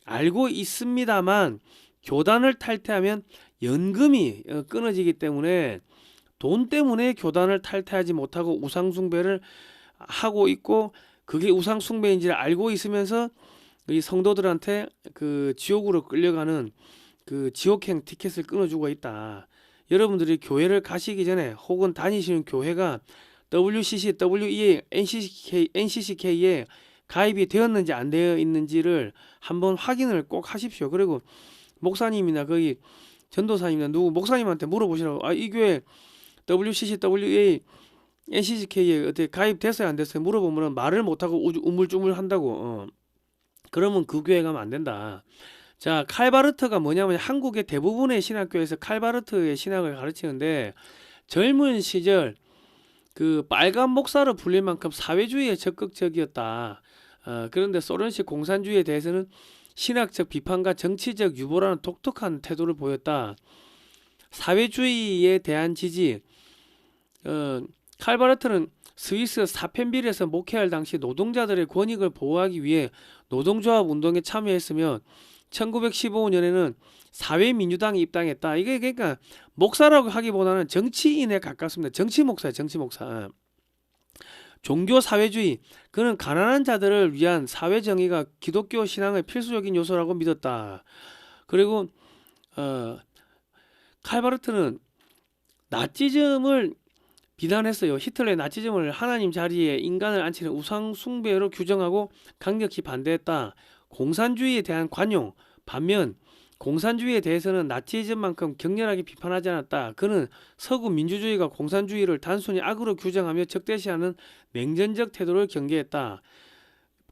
알고 있습니다만 교단을 탈퇴하면 연금이 끊어지기 때문에 돈 때문에 교단을 탈퇴하지 못하고 우상숭배를 하고 있고, 그게 우상숭배인지를 알고 있으면서 이 성도들한테 그 지옥으로 끌려가는 그 지옥행 티켓을 끊어주고 있다. 여러분들이 교회를 가시기 전에 혹은 다니시는 교회가 WCC, WEA, NCCK에 가입이 되었는지 안 되어 있는지를 한번 확인을 꼭 하십시오. 그리고 목사님이나 거기 전도사님이나 누구 목사님한테 물어보시라고. 이 교회 WCC, WEA, NCCK에 어떻게 가입됐어요 안 됐어요 물어보면 말을 못하고 우물쭈물 한다고. 그러면 그 교회 가면 안 된다. 자, 칼바르트가 뭐냐면 한국의 대부분의 신학교에서 칼바르트의 신학을 가르치는데 젊은 시절 그 빨간 목사로 불릴 만큼 사회주의에 적극적이었다. 그런데 소련식 공산주의에 대해서는 신학적 비판과 정치적 유보라는 독특한 태도를 보였다. 사회주의에 대한 지지. 칼바르트는 스위스 사펜빌에서 목회할 당시 노동자들의 권익을 보호하기 위해 노동조합 운동에 참여했으며 1915년에는 사회민주당에 입당했다. 이게 그러니까 목사라고 하기보다는 정치인에 가깝습니다. 정치 목사예요, 정치 목사. 종교 사회주의. 그는 가난한 자들을 위한 사회 정의가 기독교 신앙의 필수적인 요소라고 믿었다. 그리고 칼바르트는 나치즘을 비난했어요. 히틀러의 나치즘을 하나님 자리에 인간을 앉히는 우상 숭배로 규정하고 강력히 반대했다. 공산주의에 대한 관용. 반면 공산주의에 대해서는 나치즘만큼 격렬하게 비판하지 않았다. 그는 서구 민주주의가 공산주의를 단순히 악으로 규정하며 적대시하는 냉전적 태도를 경계했다.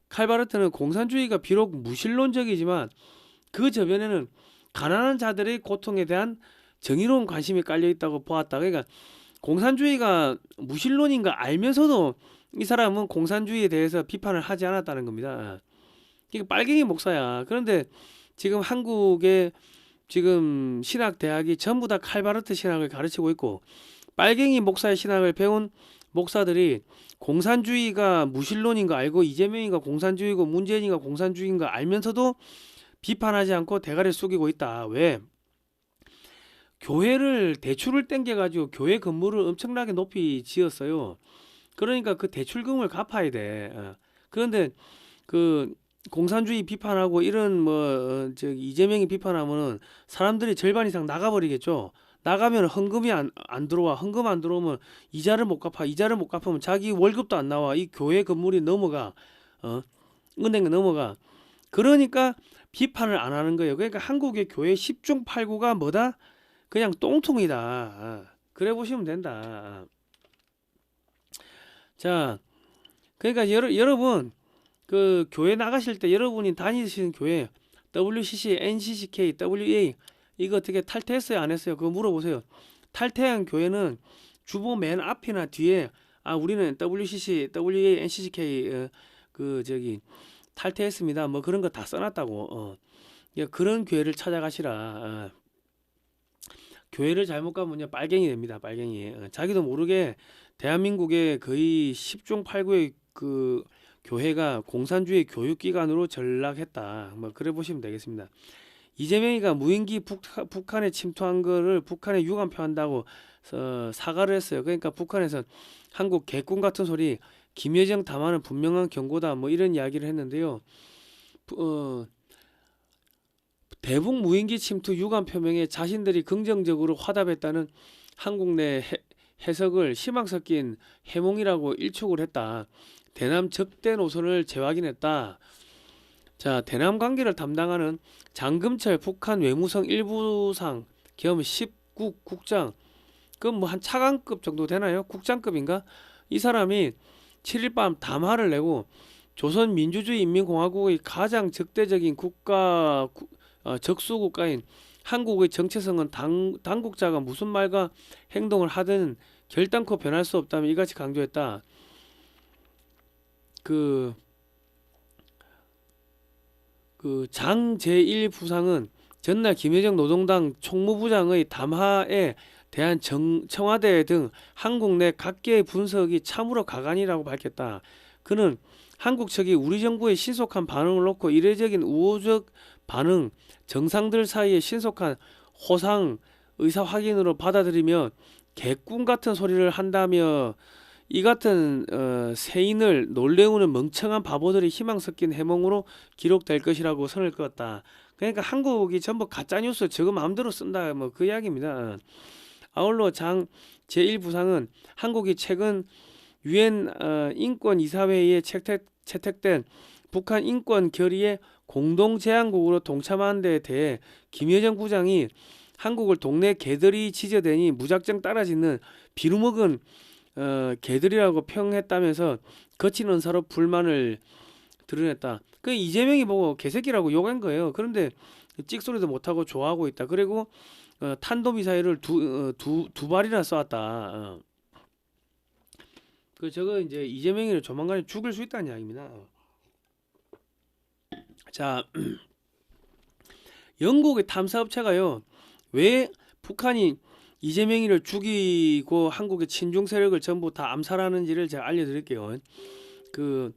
칼바르트는 공산주의가 비록 무신론적이지만 그 저변에는 가난한 자들의 고통에 대한 정의로운 관심이 깔려 있다고 보았다. 그러니까 공산주의가 무신론인 거 알면서도 이 사람은 공산주의에 대해서 비판을 하지 않았다는 겁니다. 이게 빨갱이 목사야. 그런데 지금 한국의 지금 신학대학이 전부 다 칼바르트 신학을 가르치고 있고 빨갱이 목사의 신학을 배운 목사들이 공산주의가 무신론인 거 알고 이재명이가 공산주의고 문재인이가 공산주의인 거 알면서도 비판하지 않고 대가리 숙이고 있다. 왜? 교회를 대출을 땡겨가지고 교회 건물을 엄청나게 높이 지었어요. 그러니까 그 대출금을 갚아야 돼. 그런데 그 공산주의 비판하고 이런 이재명이 비판하면은 사람들이 절반 이상 나가버리겠죠. 나가면 헌금이 안 들어와. 헌금 안 들어오면 이자를 못 갚아. 이자를 못 갚으면 자기 월급도 안 나와. 이 교회 건물이 넘어가. 은행에 넘어가. 그러니까 비판을 안 하는 거예요. 그러니까 한국의 교회 10중 8구가 뭐다? 그냥 똥통이다. 그래 보시면 된다. 자, 그러니까 여러분 그 교회 나가실 때 여러분이 다니시는 교회 WCC, NCCK, WEA 이거 어떻게 탈퇴했어요? 안 했어요? 그거 물어보세요. 탈퇴한 교회는 주보 맨 앞이나 뒤에 우리는 WCC, WEA, NCCK 탈퇴했습니다. 뭐 그런 거 다 써놨다고. 그런 교회를 찾아가시라. 교회를 잘못 가면요 빨갱이 됩니다. 빨갱이. 자기도 모르게 대한민국의 거의 10중 8구의 그 교회가 공산주의 교육기관으로 전락했다. 뭐 그래 보시면 되겠습니다. 이재명이가 무인기 북한에 침투한 거를 북한에 유감표한다고 사과를 했어요. 그러니까 북한에서 한국 개꿈 같은 소리, 김여정 담화는 분명한 경고다. 뭐 이런 이야기를 했는데요. 대북 무인기 침투 유감 표명에 자신들이 긍정적으로 화답했다는 한국 내 해석을 희망 섞인 해몽이라고 일축을 했다. 대남 접대 노선을 재확인했다. 자, 대남 관계를 담당하는 장금철 북한 외무성 일부상 겸 10국 국장, 그건 뭐 한 차관급 정도 되나요? 국장급인가? 이 사람이 7일 밤 담화를 내고 조선민주주의인민공화국의 가장 적대적인 적수국가인 한국의 정체성은 당국자가 무슨 말과 행동을 하든 결단코 변할 수 없다며 이같이 강조했다. 그 장 제1부상은 전날 김여정 노동당 총무부장의 담화에 청와대 등 한국 내 각계의 분석이 참으로 가관이라고 밝혔다. 그는 한국 측이 우리 정부의 신속한 반응을 놓고 이례적인 우호적 반응, 정상들 사이의 신속한 호상 의사 확인으로 받아들이며 개꿈 같은 소리를 한다며 이 같은 세인을 놀래우는 멍청한 바보들이 희망 섞인 해몽으로 기록될 것이라고 선을 그었다. 그러니까 한국이 전부 가짜뉴스 저거 마음대로 쓴다 뭐 그 이야기입니다. 아울러 장 제1부상은 한국이 최근 유엔 인권이사회에 채택된 북한 인권 결의의 공동 제안국으로 동참하는 데 대해 김여정 부장이 한국을 동네 개들이 지저대니 무작정 따라짓는 비루먹은 개들이라고 평했다면서 거친 언사로 불만을 드러냈다. 그 이재명이 보고 개새끼라고 욕한 거예요. 그런데 찍소리도 못하고 좋아하고 있다. 그리고 탄도미사일을 두 발이나 쏘았다. 그 저거 이제 이재명이를 조만간에 죽일 수 있다는 이야기입니다. 자, 영국의 탐사업체가요, 왜 북한이 이재명이를 죽이고 한국의 친중 세력을 전부 다 암살하는지를 제가 알려드릴게요. 그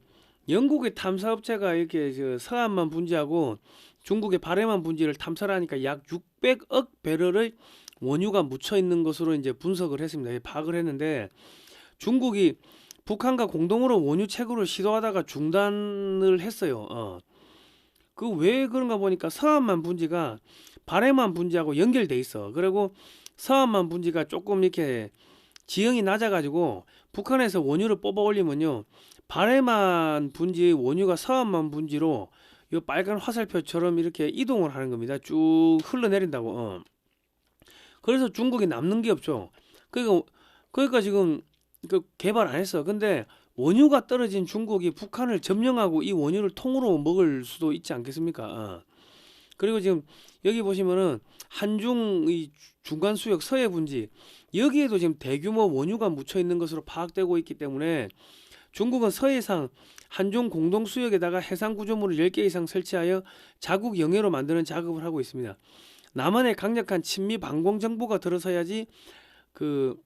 영국의 탐사업체가 이렇게 서한만 분지하고 중국의 바레만 분지를 탐사하니까 약 600억 배럴의 원유가 묻혀 있는 것으로 이제 분석을 했습니다. 파악을 했는데 중국이 북한과 공동으로 원유 채굴을 시도하다가 중단을 했어요. 그 왜 그런가 보니까 서한만 분지가 바레만 분지하고 연결돼 있어. 그리고 서한만 분지가 조금 이렇게 지형이 낮아가지고 북한에서 원유를 뽑아 올리면요, 바레만 분지의 원유가 서한만 분지로 이 빨간 화살표처럼 이렇게 이동을 하는 겁니다. 쭉 흘러내린다고. 그래서 중국이 남는 게 없죠. 그러니까 지금 그 개발 안 했어. 근데 원유가 떨어진 중국이 북한을 점령하고 이 원유를 통으로 먹을 수도 있지 않겠습니까? 그리고 지금 여기 보시면은 한중의 중간 수역 서해 분지, 여기에도 지금 대규모 원유가 묻혀 있는 것으로 파악되고 있기 때문에 중국은 서해상 한중 공동 수역에다가 해상 구조물을 10개 이상 설치하여 자국 영해로 만드는 작업을 하고 있습니다. 남한의 강력한 친미 반공 정보가 들어서야지 그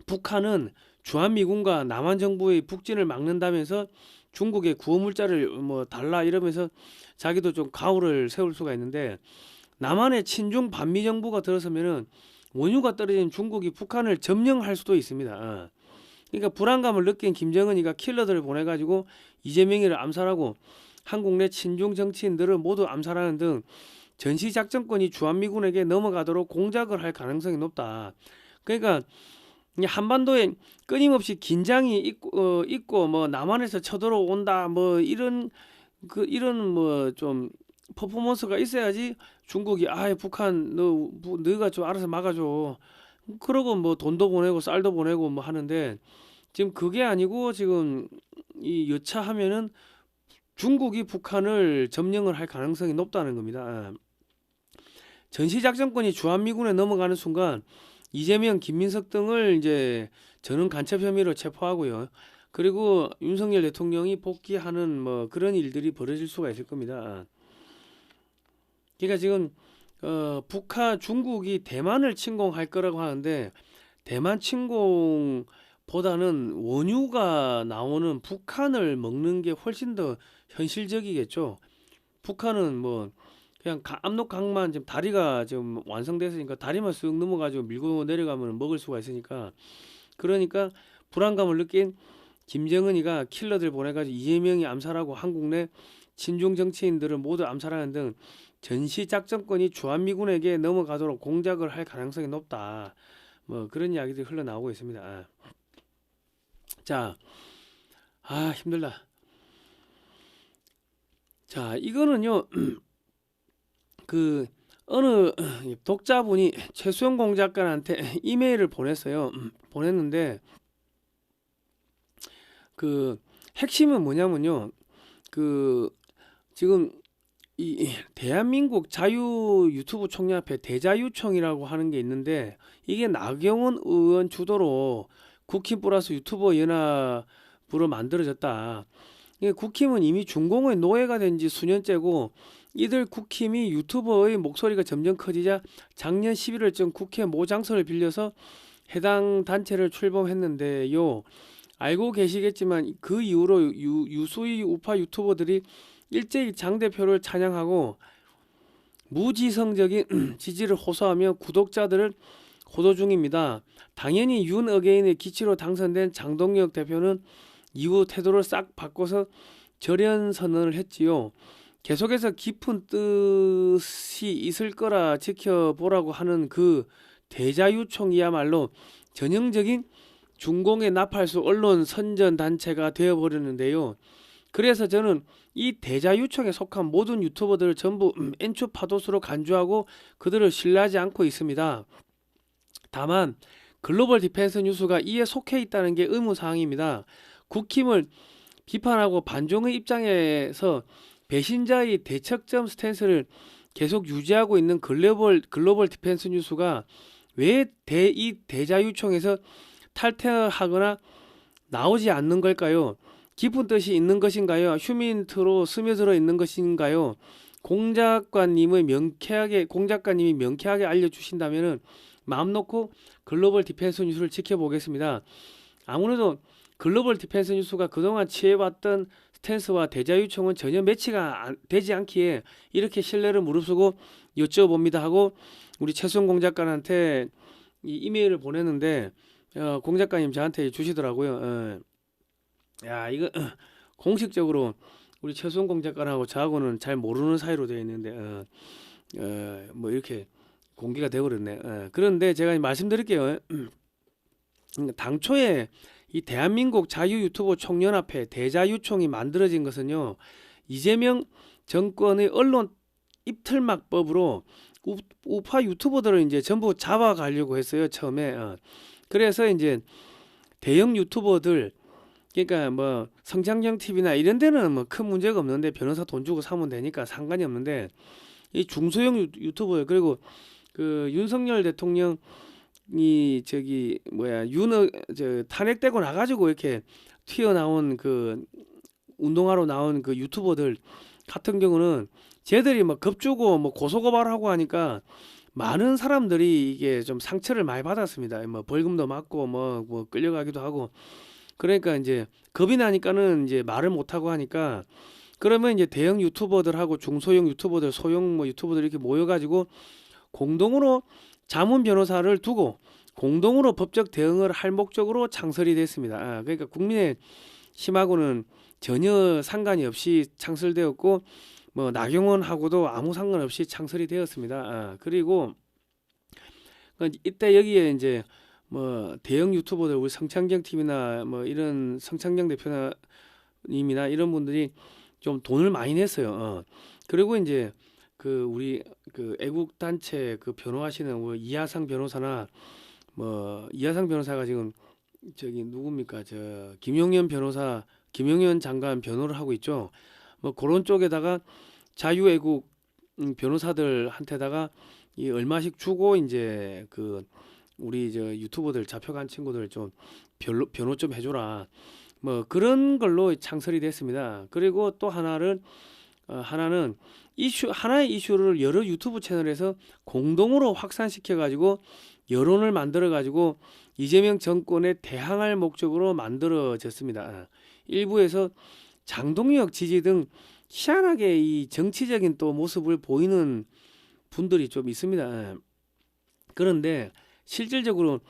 북한은 주한미군과 남한 정부의 북진을 막는다면서 중국의 구호물자를 뭐 달라 이러면서 자기도 좀 가오를 세울 수가 있는데, 남한의 친중 반미 정부가 들어서면은 원유가 떨어진 중국이 북한을 점령할 수도 있습니다. 그러니까 불안감을 느낀 김정은이가 킬러들을 보내가지고 이재명이를 암살하고 한국 내 친중 정치인들을 모두 암살하는 등 전시작전권이 주한미군에게 넘어가도록 공작을 할 가능성이 높다. 그러니까 한반도에 끊임없이 긴장이 있고 뭐 남한에서 쳐들어온다 뭐 이런 뭐 좀 퍼포먼스가 있어야지 중국이 북한 너가 좀 알아서 막아줘. 그러고 뭐 돈도 보내고 쌀도 보내고 뭐 하는데 지금 그게 아니고 지금 이 여차하면은 중국이 북한을 점령을 할 가능성이 높다는 겁니다. 전시작전권이 주한미군에 넘어가는 순간 이재명, 김민석 등을 이제 전원 간첩 혐의로 체포하고요. 그리고 윤석열 대통령이 복귀하는 뭐 그런 일들이 벌어질 수가 있을 겁니다. 그러니까 지금 중국이 대만을 침공할 거라고 하는데 대만 침공보다는 원유가 나오는 북한을 먹는 게 훨씬 더 현실적이겠죠. 북한은 뭐 그냥 압록강만 지금 다리가 지금 완성됐으니까 다리만 쓱 넘어가지고 밀고 내려가면 먹을 수가 있으니까, 그러니까 불안감을 느낀 김정은이가 킬러들 보내가지고 이재명이 암살하고 한국 내 친중 정치인들을 모두 암살하는 등 전시작전권이 주한미군에게 넘어가도록 공작을 할 가능성이 높다. 뭐 그런 이야기들이 흘러나오고 있습니다. 자, 힘들다. 자, 이거는요. 그 어느 독자분이 최수영 공작가한테 이메일을 보냈어요. 보냈는데 그 핵심은 뭐냐면요. 그 지금 이 대한민국 자유 유튜브 총연합회 대자유총이라고 하는 게 있는데, 이게 나경원 의원 주도로 국힘 플러스 유튜버 연합으로 만들어졌다. 국힘은 이미 중공의 노예가 된 지 수년째고 이들 국힘이 유튜버의 목소리가 점점 커지자 작년 11월쯤 국회 모장선을 빌려서 해당 단체를 출범했는데요. 알고 계시겠지만 그 이후로 유수의 우파 유튜버들이 일제히 장 대표를 찬양하고 무지성적인 지지를 호소하며 구독자들을 호도 중입니다. 당연히 윤 어게인의 기치로 당선된 장동혁 대표는 이후 태도를 싹 바꿔서 절연 선언을 했지요. 계속해서 깊은 뜻이 있을 거라 지켜보라고 하는 그 대자유총이야말로 전형적인 중공의 나팔수 언론 선전 단체가 되어버렸는데요. 그래서 저는 이 대자유총에 속한 모든 유튜버들을 전부 엔추 파도수로 간주하고 그들을 신뢰하지 않고 있습니다. 다만 글로벌 디펜스 뉴스가 이에 속해 있다는 게 의무사항입니다. 국힘을 비판하고 반종의 입장에서 배신자의 대척점 스탠스를 계속 유지하고 있는 글로벌 디펜스 뉴스가 왜 이 대자유총에서 탈퇴하거나 나오지 않는 걸까요? 깊은 뜻이 있는 것인가요? 휴민트로 스며들어 있는 것인가요? 공 작가님이 명쾌하게 알려주신다면 마음 놓고 글로벌 디펜스 뉴스를 지켜보겠습니다. 아무래도 글로벌 디펜스 뉴스가 그동안 취해왔던 스탠스와 대자유총은 전혀 매치가 되지 않기에 이렇게 신뢰를 무릅쓰고 여쭤봅니다 하고 우리 최수영 공작가한테 이 이메일을 보냈는데 공작가님 저한테 주시더라고요. 야 이거 공식적으로 우리 최수영 공작가하고 저하고는 잘 모르는 사이로 되어 있는데 뭐 이렇게 공개가 되어버렸네. 그런데 제가 말씀드릴게요. 당초에 이 대한민국 자유 유튜버 총연합회 대자유총이 만들어진 것은요, 이재명 정권의 언론 입틀막법으로 우파 유튜버들을 이제 전부 잡아가려고 했어요, 처음에. 그래서 이제 대형 유튜버들, 그러니까 뭐 성장형 TV나 이런 데는 뭐 큰 문제가 없는데 변호사 돈 주고 사면 되니까 상관이 없는데 이 중소형 유튜버, 그리고 그 윤석열 대통령 이 저기 뭐야 탄핵되고 나가지고 이렇게 튀어나온 그 운동하러 나온 그 유튜버들 같은 경우는 쟤들이 뭐 겁주고 뭐 고소고발하고 하니까 많은 사람들이 이게 좀 상처를 많이 받았습니다. 뭐 벌금도 맞고 뭐 끌려가기도 하고. 그러니까 이제 겁이 나니까는 이제 말을 못 하고 하니까, 그러면 이제 대형 유튜버들하고 중소형 유튜버들, 소형 뭐 유튜버들 이렇게 모여가지고 공동으로 자문 변호사를 두고 공동으로 법적 대응을 할 목적으로 창설이 됐습니다. 그러니까 국민의 힘하고는 전혀 상관이 없이 창설되었고, 뭐 나경원하고도 아무 상관없이 창설이 되었습니다. 그리고 이때 여기에 이제 뭐 대형 유튜버들, 우리 성창경 TV나 뭐 이런 성창경 대표님이나 이런 분들이 좀 돈을 많이 냈어요. 그리고 이제 그 우리 그 애국 단체 그 변호하시는 우리 이하상 변호사나 뭐 이하상 변호사가 지금 저기 누굽니까, 저 김용현 변호사, 김용현 장관 변호를 하고 있죠. 뭐 그런 쪽에다가 자유애국 변호사들한테다가 이 얼마씩 주고 이제 그 우리 저 유튜버들 잡혀간 친구들 좀 변호 좀 해줘라, 뭐 그런 걸로 창설이 됐습니다. 그리고 또 하나는 하나의 이슈를 여러 유튜브 채널에서 공동으로 확산시켜 가지고 여론을 만들어 가지고 이재명 정권에 대항할 목적으로 만들어졌습니다. 일부에서 장동혁 지지 등 희한하게 이 정치적인 또 모습을 보이는 분들이 좀 있습니다. 그런데 실질적으로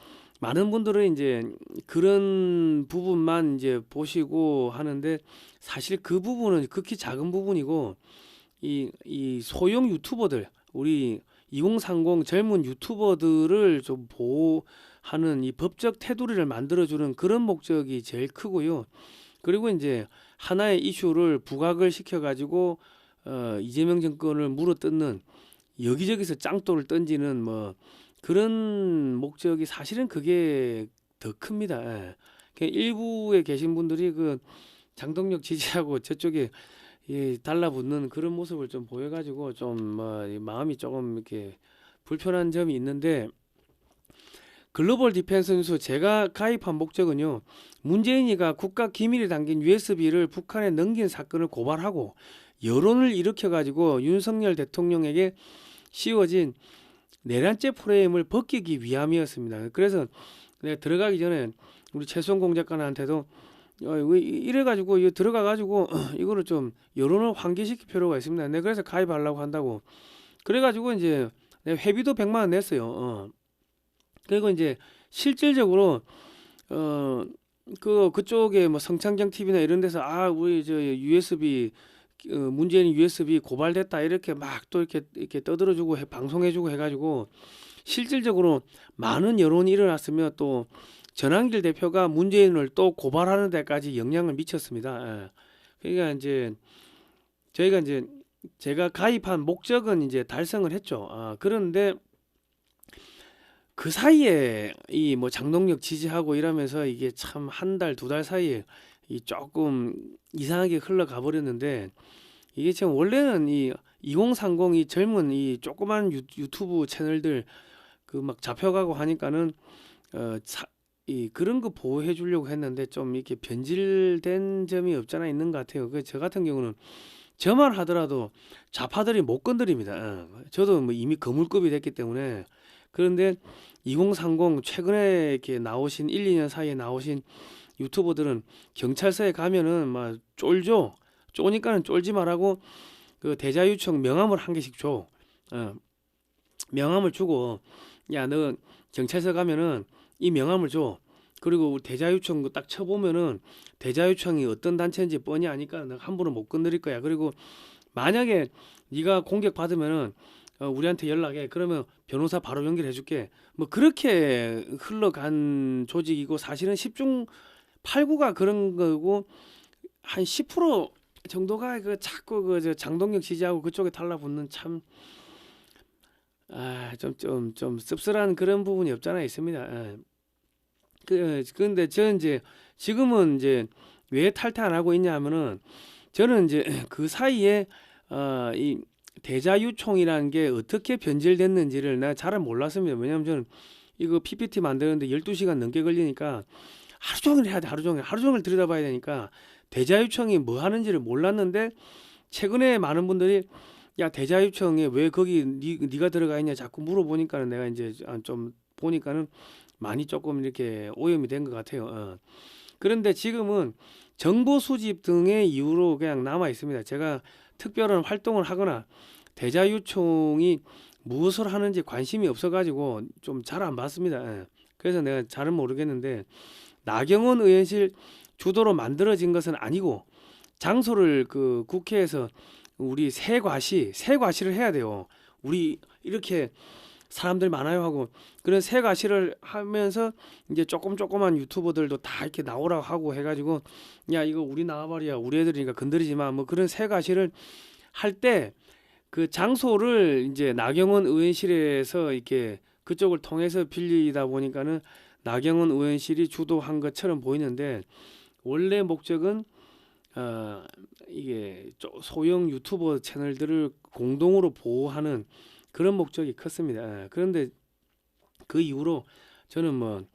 많은 분들은 이제 그런 부분만 이제 보시고 하는데, 사실 그 부분은 극히 작은 부분이고, 이 소형 유튜버들, 우리 2030 젊은 유튜버들을 좀 보호하는 이 법적 테두리를 만들어주는 그런 목적이 제일 크고요. 그리고 이제 하나의 이슈를 부각을 시켜가지고 이재명 정권을 물어뜯는, 여기저기서 짱돌을 던지는 뭐 그런 목적이 사실은 그게 더 큽니다. 일부에 계신 분들이 그 장동혁 지지하고 저쪽에 달라붙는 그런 모습을 좀 보여가지고 좀 뭐 마음이 조금 이렇게 불편한 점이 있는데, 글로벌 디펜스 뉴스 제가 가입한 목적은요, 문재인이가 국가 기밀이 담긴 USB를 북한에 넘긴 사건을 고발하고 여론을 일으켜 가지고 윤석열 대통령에게 씌워진 내란죄 프레임을 벗기기 위함이었습니다. 그래서 내가 들어가기 전에 우리 최수홍 작가한테도 왜 이래 가지고 이거 들어가 가지고 이거를 좀 여론을 환기시킬 필요가 있습니다. 내가 그래서 가입하려고 한다고. 그래 가지고 이제 내가 회비도 100만 원 냈어요. 그리고 이제 실질적으로 그쪽에 뭐 성창경 TV나 이런 데서 우리 저 USB 문재인 USB 고발됐다 이렇게 막 또 이렇게 떠들어주고 방송해주고 해가지고 실질적으로 많은 여론이 일어났으며 또 전한길 대표가 문재인을 또 고발하는 데까지 영향을 미쳤습니다. 그러니까 이제 저희가 이제 제가 가입한 목적은 이제 달성을 했죠. 그런데 그 사이에 이 뭐 장동혁 지지하고 이러면서 이게 참 한 달, 2달 사이에 이 조금 이상하게 흘러가 버렸는데 이게 지금 원래는 이 2030 이 젊은 이 조그만 유튜브 채널들 그 막 잡혀가고 하니까는 이 그런 거 보호해 주려고 했는데 좀 이렇게 변질된 점이 없잖아 있는 것 같아요. 그 저 같은 경우는 저만 하더라도 좌파들이 못 건드립니다. 저도 뭐 이미 거물급이 됐기 때문에. 그런데 2030 최근에 이렇게 나오신 1, 2년 사이에 나오신 유튜버들은 경찰서에 가면은 막 쫄죠. 쪼니까는 쫄지 말라고 그 대자유청 명함을 한 개씩 줘. 명함을 주고 야 너 경찰서 가면은 이 명함을 줘. 그리고 대자유청 딱 쳐보면은 대자유청이 어떤 단체인지 뻔히 아니까 너 함부로 못 건드릴 거야. 그리고 만약에 네가 공격 받으면은 우리한테 연락해. 그러면 변호사 바로 연결해 줄게. 뭐 그렇게 흘러간 조직이고 사실은 10중 8구가 그런 거고 한 10% 정도가 그 자꾸 그 장동혁 지지하고 그쪽에 달라붙는 참 좀 씁쓸한 그런 부분이 없잖아 있습니다. 근데 저는 이제 지금은 이제 왜 탈퇴 안 하고 있냐 하면은 저는 이제 그 사이에 이 대자유총이라는 게 어떻게 변질됐는지를 내가 잘 몰랐습니다. 왜냐면 저는 이거 PPT 만드는데 12시간 넘게 걸리니까 하루 종일 해야 돼. 하루 종일 들여다봐야 되니까 대자유총이 뭐 하는지를 몰랐는데 최근에 많은 분들이 야 대자유청에 왜 거기 네가 들어가 있냐 자꾸 물어보니까는 내가 이제 좀 보니까는 많이 조금 이렇게 오염이 된 것 같아요. 그런데 지금은 정보 수집 등의 이유로 그냥 남아 있습니다. 제가 특별한 활동을 하거나 대자유총이 무엇을 하는지 관심이 없어가지고 좀 잘 안 봤습니다. 그래서 내가 잘은 모르겠는데 나경원 의원실 주도로 만들어진 것은 아니고 장소를 그 국회에서 우리 새과시를 해야 돼요. 우리 이렇게 사람들 많아요 하고 그런 새과시를 하면서 이제 조그만 유튜버들도 다 이렇게 나오라고 하고 해가지고 야 이거 우리 나와버려 우리 애들이니까 건드리지 마 뭐 그런 새과시를 할 때 그 장소를 이제 나경원 의원실에서 이렇게 그쪽을 통해서 빌리다 보니까는 나경원 의원실이 주도한 것처럼 보이는데 원래 목적은 이게 소형 유튜버 채널들을 공동으로 보호하는 그런 목적이 컸습니다. 그런데 그 이후로 저는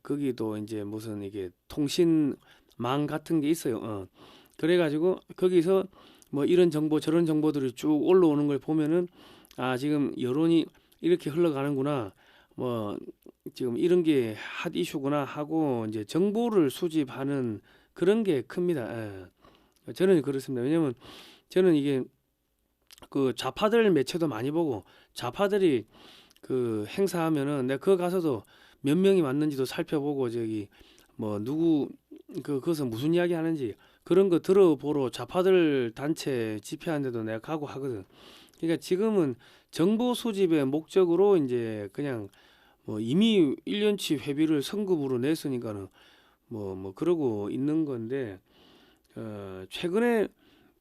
거기도 이제 무슨 이게 통신망 같은 게 있어요. 그래가지고 거기서 뭐 이런 정보 저런 정보들이 쭉 올라오는 걸 보면은 지금 여론이 이렇게 흘러가는구나. 뭐 지금 이런 게 핫 이슈구나 하고 이제 정보를 수집하는 그런 게 큽니다. 저는 그렇습니다. 왜냐면 저는 이게 그 좌파들 매체도 많이 보고 좌파들이 그 행사하면은 내가 그거 가서도 몇 명이 왔는지도 살펴보고 저기 뭐 누구 그것은 무슨 이야기 하는지 그런 거 들어보러 좌파들 단체 집회하는데도 내가 가고 하거든. 그러니까 지금은 정보 수집의 목적으로 이제 그냥 뭐 이미 1년치 회비를 성급으로 냈으니까는 뭐 그러고 있는 건데 최근에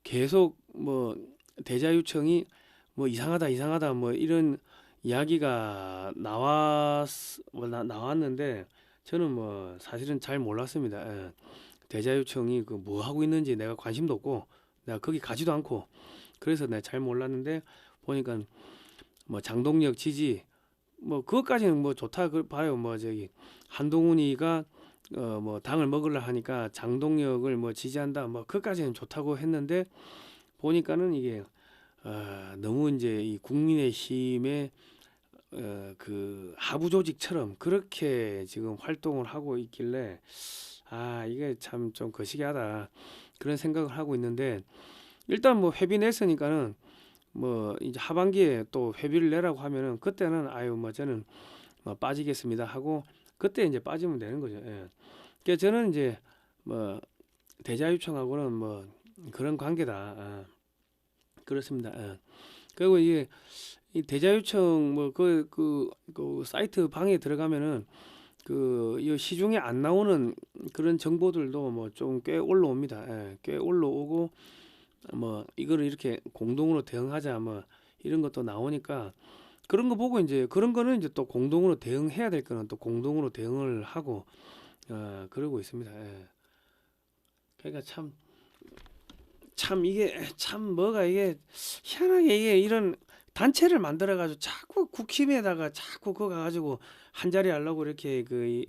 계속 뭐 대자유청이 뭐 이상하다 뭐 이런 이야기가 나왔는데 저는 뭐 사실은 잘 몰랐습니다. 대자유청이 그 뭐 하고 있는지 내가 관심도 없고 내가 거기 가지도 않고 그래서 내가 잘 몰랐는데 보니까 뭐 장동혁 지지 뭐 그것까지는 뭐 좋다 그 봐요. 뭐 저기 한동훈이가 뭐 당을 먹으려 하니까 장동력을 뭐 지지한다 뭐 그까지는 좋다고 했는데 보니까는 이게 너무 이제 이 국민의힘의 그 하부 조직처럼 그렇게 지금 활동을 하고 있길래 이게 참 좀 거시기하다 그런 생각을 하고 있는데 일단 뭐 회비 냈으니까는 뭐 이제 하반기에 또 회비를 내라고 하면은 그때는 아유 뭐 저는 뭐 빠지겠습니다 하고 그때 이제 빠지면 되는 거죠. 예. 그러니까 저는 이제 뭐 대자유청하고는 뭐 그런 관계다. 그렇습니다. 예. 그리고 이게 이 대자유청 뭐 그 사이트 방에 들어가면은 이 시중에 안 나오는 그런 정보들도 뭐 좀 꽤 올라옵니다. 예. 꽤 올라오고 뭐 이거를 이렇게 공동으로 대응하자 뭐 이런 것도 나오니까 그런 거 보고 이제 그런 거는 이제 또 공동으로 대응해야 될 거는 또 공동으로 대응을 하고 그러고 있습니다. 예. 그러니까 참 이게 참 뭐가 이게 희한하게 이게 이런 단체를 만들어 가지고 자꾸 국힘에다가 자꾸 그거 가지고 한 자리 하려고 이렇게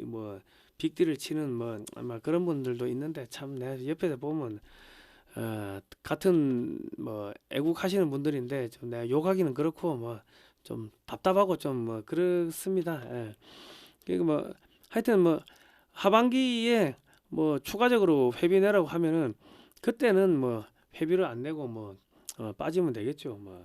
뭐 빅딜을 치는 뭐 아마 그런 분들도 있는데 참 내가 옆에서 보면 같은 뭐 애국하시는 분들인데 좀 내가 욕하기는 그렇고 뭐 좀 답답하고 좀 뭐 그렇습니다. 예. 그리고 뭐 하여튼 뭐 하반기에 뭐 추가적으로 회비 내라고 하면은 그때는 뭐 회비를 안 내고 뭐 빠지면 되겠죠. 뭐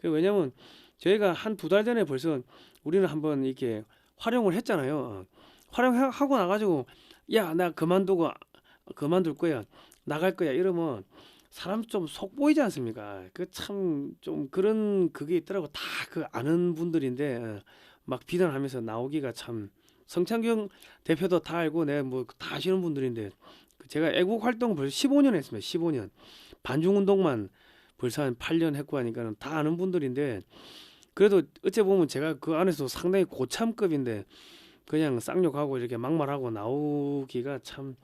왜냐면 저희가 한 두 달 전에 벌써 우리는 한번 이렇게 활용을 했잖아요. 활용하고 나가지고 야 나 그만둘 거야 나갈 거야 이러면 사람 좀 속 보이지 않습니까? 그 참 좀 그런 그게 있더라고. 다 그 아는 분들인데 막 비난하면서 나오기가 참 성창경 대표도 다 알고 내 뭐 다 아시는 분들인데 제가 애국 활동 벌써 15년 했습니다. 15년 반중 운동만 벌써 한 8년 했고 하니까는 다 아는 분들인데 그래도 어째 보면 제가 그 안에서 상당히 고참급인데 그냥 쌍욕하고 이렇게 막말하고 나오기가 참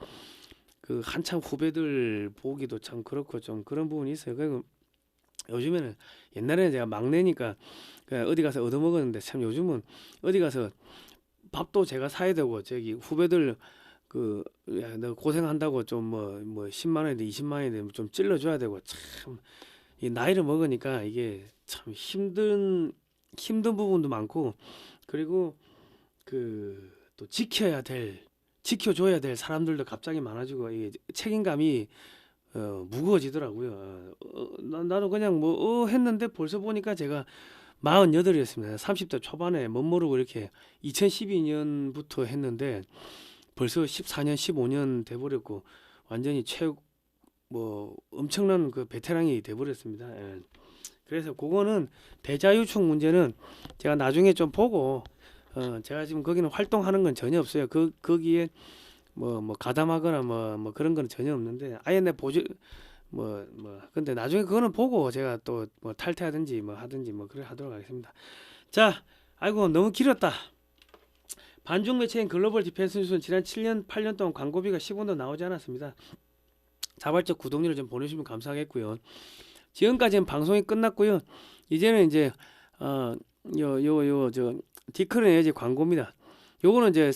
그 한참 후배들 보기도 참 그렇고 좀 그런 부분이 있어요. 그리고 요즘에는 옛날에는 제가 막내니까 그냥 어디 가서 얻어먹었는데 참 요즘은 어디 가서 밥도 제가 사야 되고 저기 후배들 야, 너 고생한다고 좀 뭐 10만 원이든 20만 원이든 좀 찔러줘야 되고 참 이 나이를 먹으니까 이게 참 힘든 부분도 많고 그리고 또 지켜줘야 될 사람들도 갑자기 많아지고 이게 책임감이 무거워지더라고요. 나도 그냥 했는데 벌써 보니까 제가 48이었습니다. 30대 초반에 멋모르고 이렇게 2012년부터 했는데 벌써 14년, 15년 돼버렸고 완전히 뭐 엄청난 그 베테랑이 돼버렸습니다. 예. 그래서 그거는 대자유총 문제는 제가 나중에 좀 보고 제가 지금 거기는 활동하는 건 전혀 없어요. 거기에 뭐 가담하거나 뭐 그런 건 전혀 없는데 아예 내 근데 나중에 그거는 보고 제가 또 뭐 탈퇴하든지 뭐 하든지 뭐 그래 하도록 하겠습니다. 자, 아이고 너무 길었다. 반중 매체인 글로벌 디펜스 뉴스는 지난 7년, 8년 동안 광고비가 10원도 나오지 않았습니다. 자발적 구독료를 좀 보내주시면 감사하겠고요. 지금까지는 방송이 끝났고요. 이제는 이제 디크런 에너지 광고입니다. 요거는 이제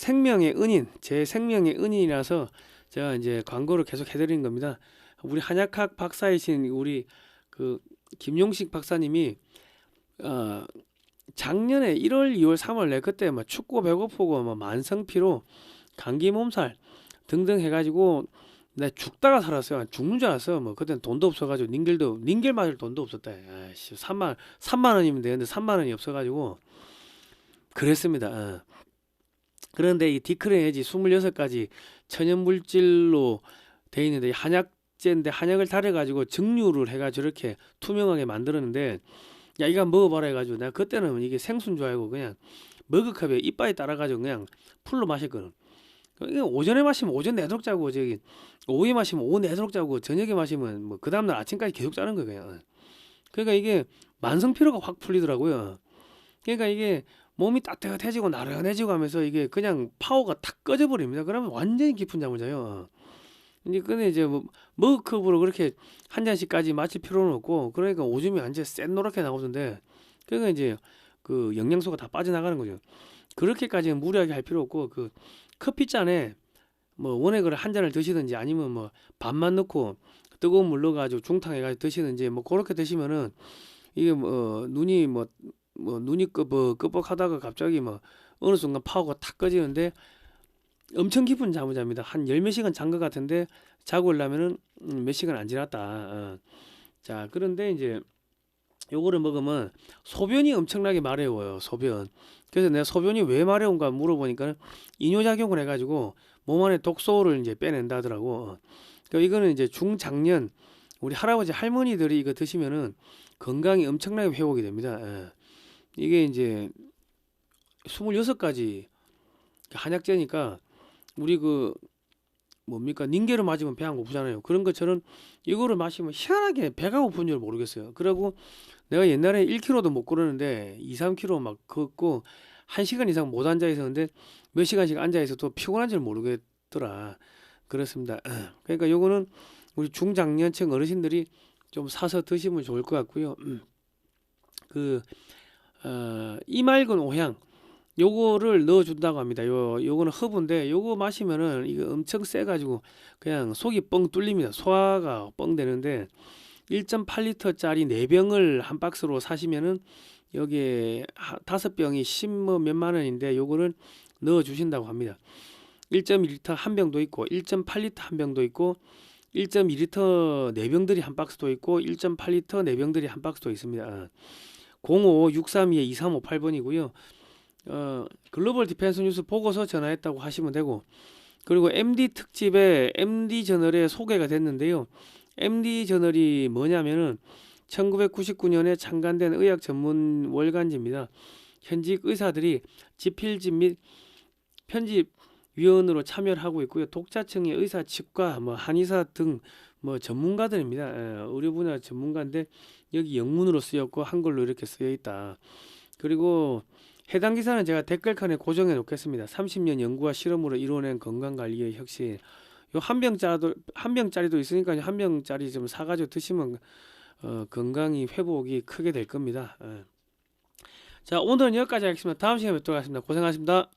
제 생명의 은인이라서 제가 이제 광고를 계속 해드리는 겁니다. 우리 한약학 박사이신 우리 김용식 박사님이 작년에 1월, 2월, 3월 그때 막 춥고 배고프고 뭐 만성피로, 감기 몸살 등등 해가지고 나 죽다가 살았어요. 죽는 줄 알았어. 뭐 그때는 돈도 없어가지고 닌겔 맞을 돈도 없었다. 아씨 3만 원이면 되는데 3만 원이 없어가지고 그랬습니다. 그런데 이 디크레네지 26가지 천연 물질로 돼 있는데 한약제인데 한약을 달여가지고 증류를 해가지고 이렇게 투명하게 만들었는데 야 이거 먹어봐라 해가지고 내가 그때는 이게 생수인 줄 알고 그냥 머그컵에 이빨에 따라가지고 그냥 풀로 마셨거든. 오전에 마시면 오전 내도록 자고 오후에 마시면 오후 내도록 자고 저녁에 마시면 뭐 그 다음날 아침까지 계속 자는 거예요. 그냥. 그러니까 이게 만성 피로가 확 풀리더라고요. 그러니까 이게 몸이 따뜻해지고 나른해지고 하면서 이게 그냥 파워가 탁 꺼져버립니다. 그러면 완전히 깊은 잠을 자요. 근데 이제 뭐 머그컵으로 그렇게 한 잔씩까지 마실 필요는 없고 그러니까 오줌이 완전 센 노랗게 나오던데 그러니까 이제 영양소가 다 빠져나가는 거죠. 그렇게까지는 무리하게 할 필요 없고 커피잔에 뭐 원액을 한 잔을 드시든지 아니면 뭐 반만 넣고 뜨거운 물 넣어가지고 중탕해가지고 드시든지 뭐 그렇게 드시면은 이게 뭐 눈이 뭐 눈이 끄벅끄벅하다가 갑자기 뭐 어느 순간 파워가 탁 꺼지는데 엄청 깊은 잠을 잡니다. 한 열 몇 시간 잔 것 같은데 자고 오려면은 몇 시간 안 지났다. 자, 그런데 이제 요거를 먹으면 소변이 엄청나게 마려워요. 소변. 그래서 내가 소변이 왜 마려운가 물어보니까 이뇨작용을 해가지고 몸 안에 독소를 이제 빼낸다 하더라고. 그러니까 이거는 이제 중장년 우리 할아버지 할머니들이 이거 드시면은 건강이 엄청나게 회복이 됩니다. 이게 이제 26가지 한약재니까 우리 그 뭡니까 닌게를 맞으면 배 안 고프잖아요. 그런 것처럼 이거를 마시면 희한하게 배가 고픈 줄 모르겠어요. 그리고 내가 옛날에 1kg도 못 걸었는데 2, 3kg 막 걷고 1시간 이상 못 앉아 있었는데 몇 시간씩 앉아 있어도 피곤한 줄 모르겠더라. 그렇습니다. 그러니까 요거는 우리 중장년층 어르신들이 좀 사서 드시면 좋을 것 같고요. 그 이맑은 오향 요거를 넣어준다고 합니다. 요거는 허브인데 요거 마시면은 이거 엄청 세가지고 그냥 속이 뻥 뚫립니다. 소화가 뻥 되는데 1.8리터짜리 4병을 한 박스로 사시면은 여기에 5병이 10 뭐 몇만 원인데 요거는 넣어 주신다고 합니다. 1.2리터 한 병도 있고 1.8리터 한 병도 있고 1.2리터 4병들이 한 박스도 있고 1.8리터 4병들이 한 박스도 있습니다. 05-632-2358번이고요. 글로벌 디펜스 뉴스 보고서 전화했다고 하시면 되고 그리고 MD 특집에 MD 저널에 소개가 됐는데요. MD 저널이 뭐냐면은 1999년에 창간된 의학 전문 월간지입니다. 현직 의사들이 집필집 및 편집 위원으로 참여를 하고 있고요. 독자층의 의사 측과 뭐 한의사 등 뭐 전문가들입니다. 의료 분야 전문가인데 여기 영문으로 쓰였고 한글로 이렇게 쓰여 있다. 그리고 해당 기사는 제가 댓글칸에 고정해 놓겠습니다. 30년 연구와 실험으로 이루어낸 건강관리의 혁신. 요 한 병짜리도 있으니까 한 병짜리 좀 사가지고 드시면 건강이 회복이 크게 될 겁니다. 자, 오늘은 여기까지 하겠습니다. 다음 시간에 뵙도록 하겠습니다. 고생하셨습니다.